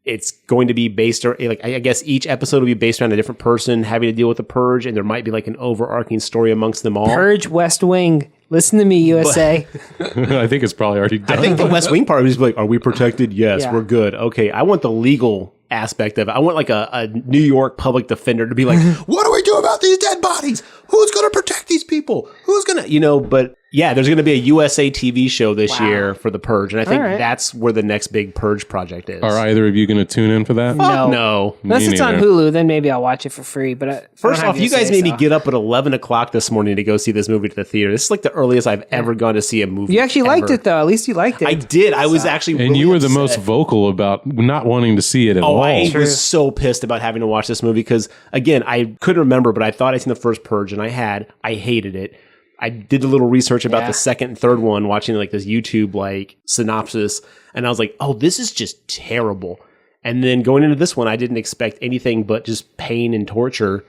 it's going to be based on, like, I guess each episode will be based around a different person having to deal with the purge, and there might be like an overarching story amongst them all. Purge West Wing. Listen to me, USA. I think it's probably already done. I think the West Wing part is like, are we protected? Yes, Yeah. we're good. Okay, I want the legal aspect of it. I want like a New York public defender to be like, what do we do about these dead bodies? Who's going to protect these people? Who's going to, but yeah, there's going to be a USA TV show this year for the Purge. And I think that's where the next big Purge project is. Are either of you going to tune in for that? No. Unless Me it's on neither. Hulu, then maybe I'll watch it for free. But First off, you guys made me get up at 11 o'clock this morning to go see this movie to the theater. This is like the earliest I've ever gone to see a movie. You actually liked ever. it, though. At least you liked it. I did. I was actually And really you were the upset. most vocal about not wanting to see it at all. I was so pissed about having to watch this movie because, again, I couldn't remember, but I thought I'd seen the first Purge, and I hated it. I did a little research about the second and third one, watching like this YouTube like synopsis, and I was like, oh, this is just terrible. And then going into this one, I didn't expect anything but just pain and torture.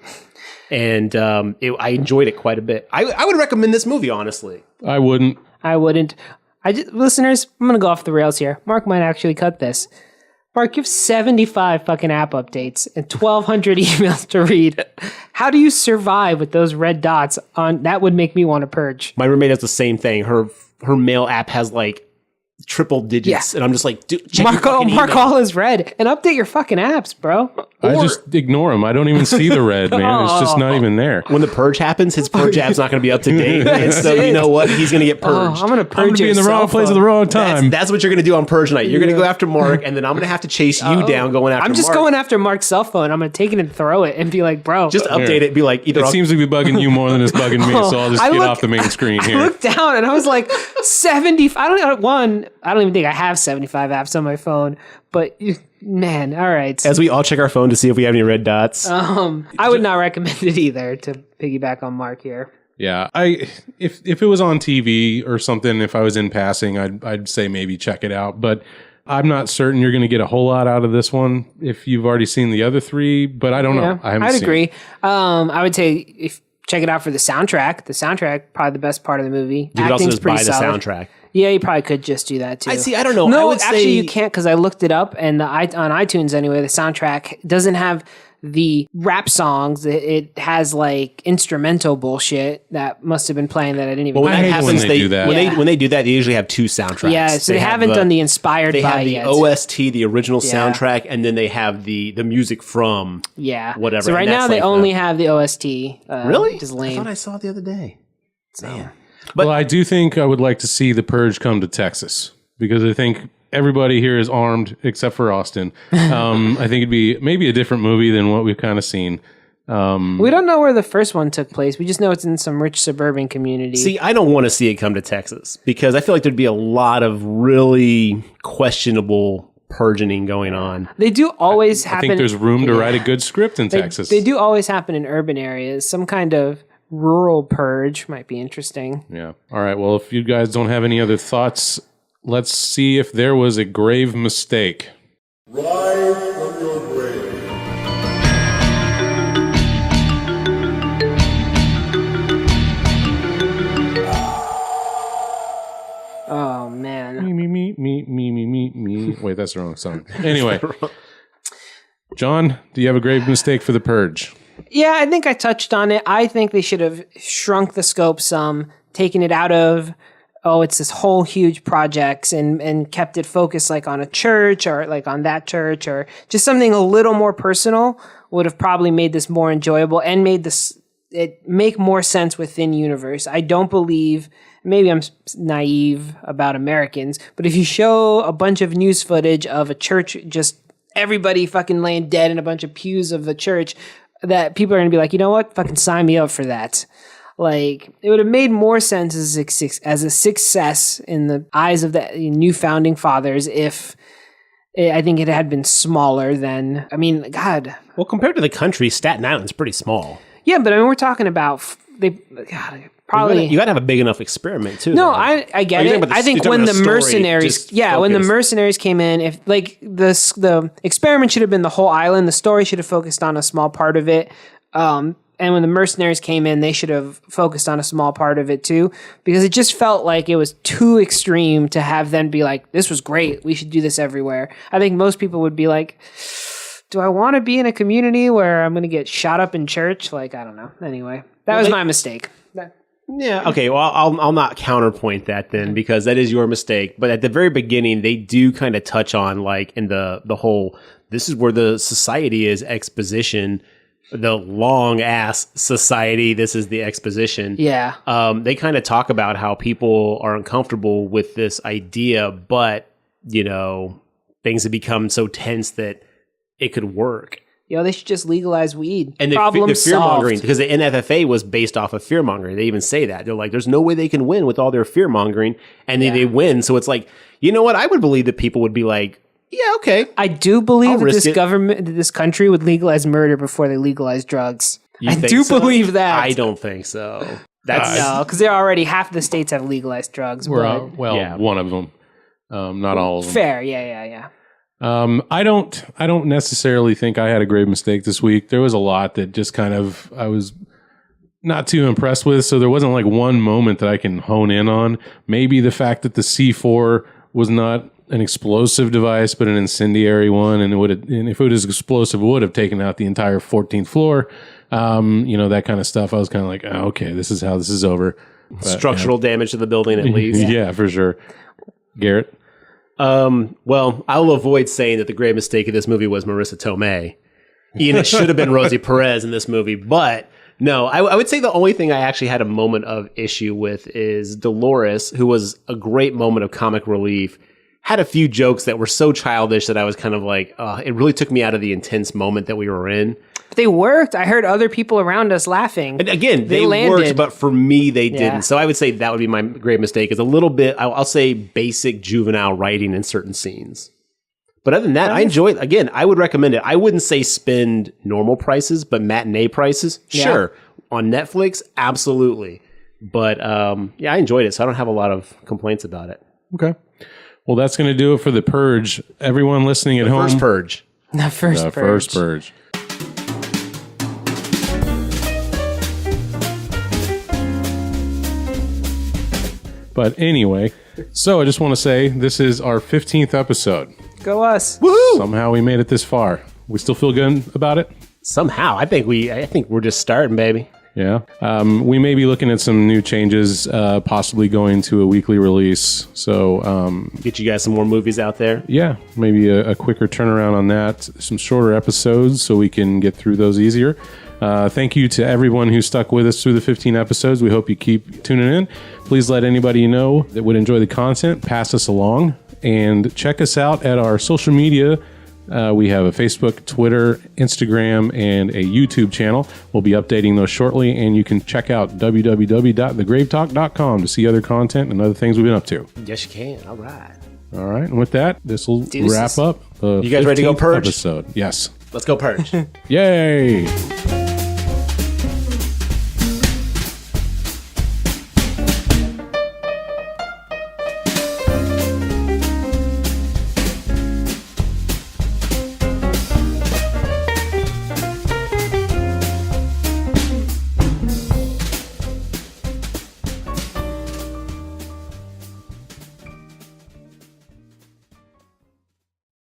And I enjoyed it quite a bit. I would recommend this movie, honestly. I wouldn't. Listeners, I'm going to go off the rails here. Mark might actually cut this. Mark, you have 75 fucking app updates and 1,200 emails to read. How do you survive with those red dots on? That would make me want to purge. My roommate has the same thing. Her mail app has like triple digits, and I'm just like, dude, check your fucking Mark email. all is red and update your fucking apps, bro. I just ignore them. I don't even see the red, man. It's just not even there. When the purge happens, his purge app's not going to be up to date. And so you know what? He's going to get purged. I'm going to I'm going purge to be in the wrong place at the wrong time. That's what you're going to do on Purge night. You're going to go after Mark, and then I'm going to have to chase you down going after Mark. I'm just going after Mark's cell phone. I'm going to take it and throw it and be like, bro. Just update it. Be like, either It I'll- seems to be bugging you more than it's bugging me, so I'll just I get look- off the main screen I here. looked down and I was like 70. I don't even think I have 75 apps on my phone, but Man, all right. As we all check our phone to see if we have any red dots. I would not recommend it either, to piggyback on Mark here. Yeah, if it was on TV or something, if I was in passing, I'd say maybe check it out. But I'm not certain you're going to get a whole lot out of this one if you've already seen the other three. But I don't know. I'd agree. I would say check it out for the soundtrack. The soundtrack, probably the best part of the movie. You could also just buy the soundtrack. Yeah, you probably could just do that too. I don't know. No, I would actually, say you can't because I looked it up, and on iTunes anyway, the soundtrack doesn't have the rap songs. It has like instrumental bullshit that must have been playing that I didn't even. Well, when that happens, when they do that. When they do that, they usually have two soundtracks. Yeah, so they haven't done the inspired They by have the yet. OST, the original soundtrack, and then they have the music from whatever. So right and now that's they like only have the OST. Really? Which is I lame. thought I saw it the other day. Man. Well, I do think I would like to see the Purge come to Texas because I think everybody here is armed except for Austin. I think it'd be maybe a different movie than what we've kind of seen. We don't know where the first one took place. We just know it's in some rich suburban community. See, I don't want to see it come to Texas because I feel like there'd be a lot of really questionable purging going on. They do always happen. I think there's room to write a good script in Texas. They do always happen in urban areas. Some kind of rural purge might be interesting. Yeah. All right. Well, if you guys don't have any other thoughts, let's see if there was a grave mistake. Rise from your grave. Oh man. Me. Wait, that's the wrong song. Anyway, John, do you have a grave mistake for the Purge? Yeah, I think I touched on it. I think they should have shrunk the scope some, taken it out of, it's this whole huge project and kept it focused like on a church or like on that church or just something a little more personal would have probably made this more enjoyable and made it make more sense within universe. I don't believe, maybe I'm naive about Americans, but if you show a bunch of news footage of a church, just everybody fucking laying dead in a bunch of pews of the church, that people are going to be like, you know what? Fucking sign me up for that. Like, it would have made more sense as a success in the eyes of the new founding fathers if I think it had been smaller than, God. Well, compared to the country, Staten Island's pretty small. Yeah, but we're talking about, probably. You got to have a big enough experiment, too. No, though. I get it. I think when the mercenaries, when the mercenaries came in, if like the experiment should have been the whole island, the story should have focused on a small part of it. And when the mercenaries came in, they should have focused on a small part of it too, because it just felt like it was too extreme to have them be like, this was great, we should do this everywhere. I think most people would be like, do I want to be in a community where I'm going to get shot up in church? Like, I don't know. Anyway, that was my mistake. Yeah, okay, well, I'll not counterpoint that then, because that is your mistake. But at the very beginning, they do kind of touch on, like, in the whole, this is where the society is exposition, the long-ass society, this is the exposition. Yeah. They kind of talk about how people are uncomfortable with this idea, but, things have become so tense that it could work. They should just legalize weed. And the fear-mongering, because the NFFA was based off of fear-mongering. They even say that. They're like, there's no way they can win with all their fear-mongering. And then they win. So it's like, you know what? I would believe that people would be like, yeah, okay. I do believe that this country would legalize murder before they legalize drugs. I do believe that. I don't think so. No, because they're already, half the states have legalized drugs. One of them. Not all of them. Fair, yeah. I don't necessarily think I had a grave mistake this week. There was a lot that just kind of I was not too impressed with, so there wasn't like one moment that I can hone in on. Maybe the fact that the C4 was not an explosive device, but an incendiary one, and if it was explosive, it would have taken out the entire 14th floor. That kind of stuff. I was kind of like, oh, okay, this is how this is over. But, structural damage to the building, at least. Yeah, for sure. Garrett? Well, I'll avoid saying that the great mistake of this movie was Marissa Tomei. It should have been Rosie Perez in this movie, but no, I would say the only thing I actually had a moment of issue with is Dolores, who was a great moment of comic relief, had a few jokes that were so childish that I was kind of like, it really took me out of the intense moment that we were in. But they worked. I heard other people around us laughing. And again, they worked, but for me, they didn't. So I would say that would be my great mistake, is a little bit, I'll say, basic juvenile writing in certain scenes. But other than that, I enjoy it. Again, I would recommend it. I wouldn't say spend normal prices, but matinee prices, sure. On Netflix, absolutely. But yeah, I enjoyed it, so I don't have a lot of complaints about it. Okay. Well, that's going to do it for The Purge. Everyone listening at home. First Purge. The First Purge. First Purge. But anyway, so I just want to say this is our 15th episode. Go us. Woohoo! Somehow we made it this far. We still feel good about it? Somehow. I think we're just starting, baby. Yeah. We may be looking at some new changes, possibly going to a weekly release. So get you guys some more movies out there. Yeah, maybe a quicker turnaround on that. Some shorter episodes so we can get through those easier. Thank you to everyone who stuck with us through the 15 episodes. We hope you keep tuning in. Please let anybody you know that would enjoy the content pass us along. And check us out at our social media. We have a Facebook, Twitter, Instagram, and a YouTube channel. We'll be updating those shortly, and you can check out www.thegravetalk.com to see other content and other things we've been up to. Yes, you can. All right. All right, and with that, this will wrap up the You guys ready to go 15th purge? episode. Yes. Let's go purge. Yay!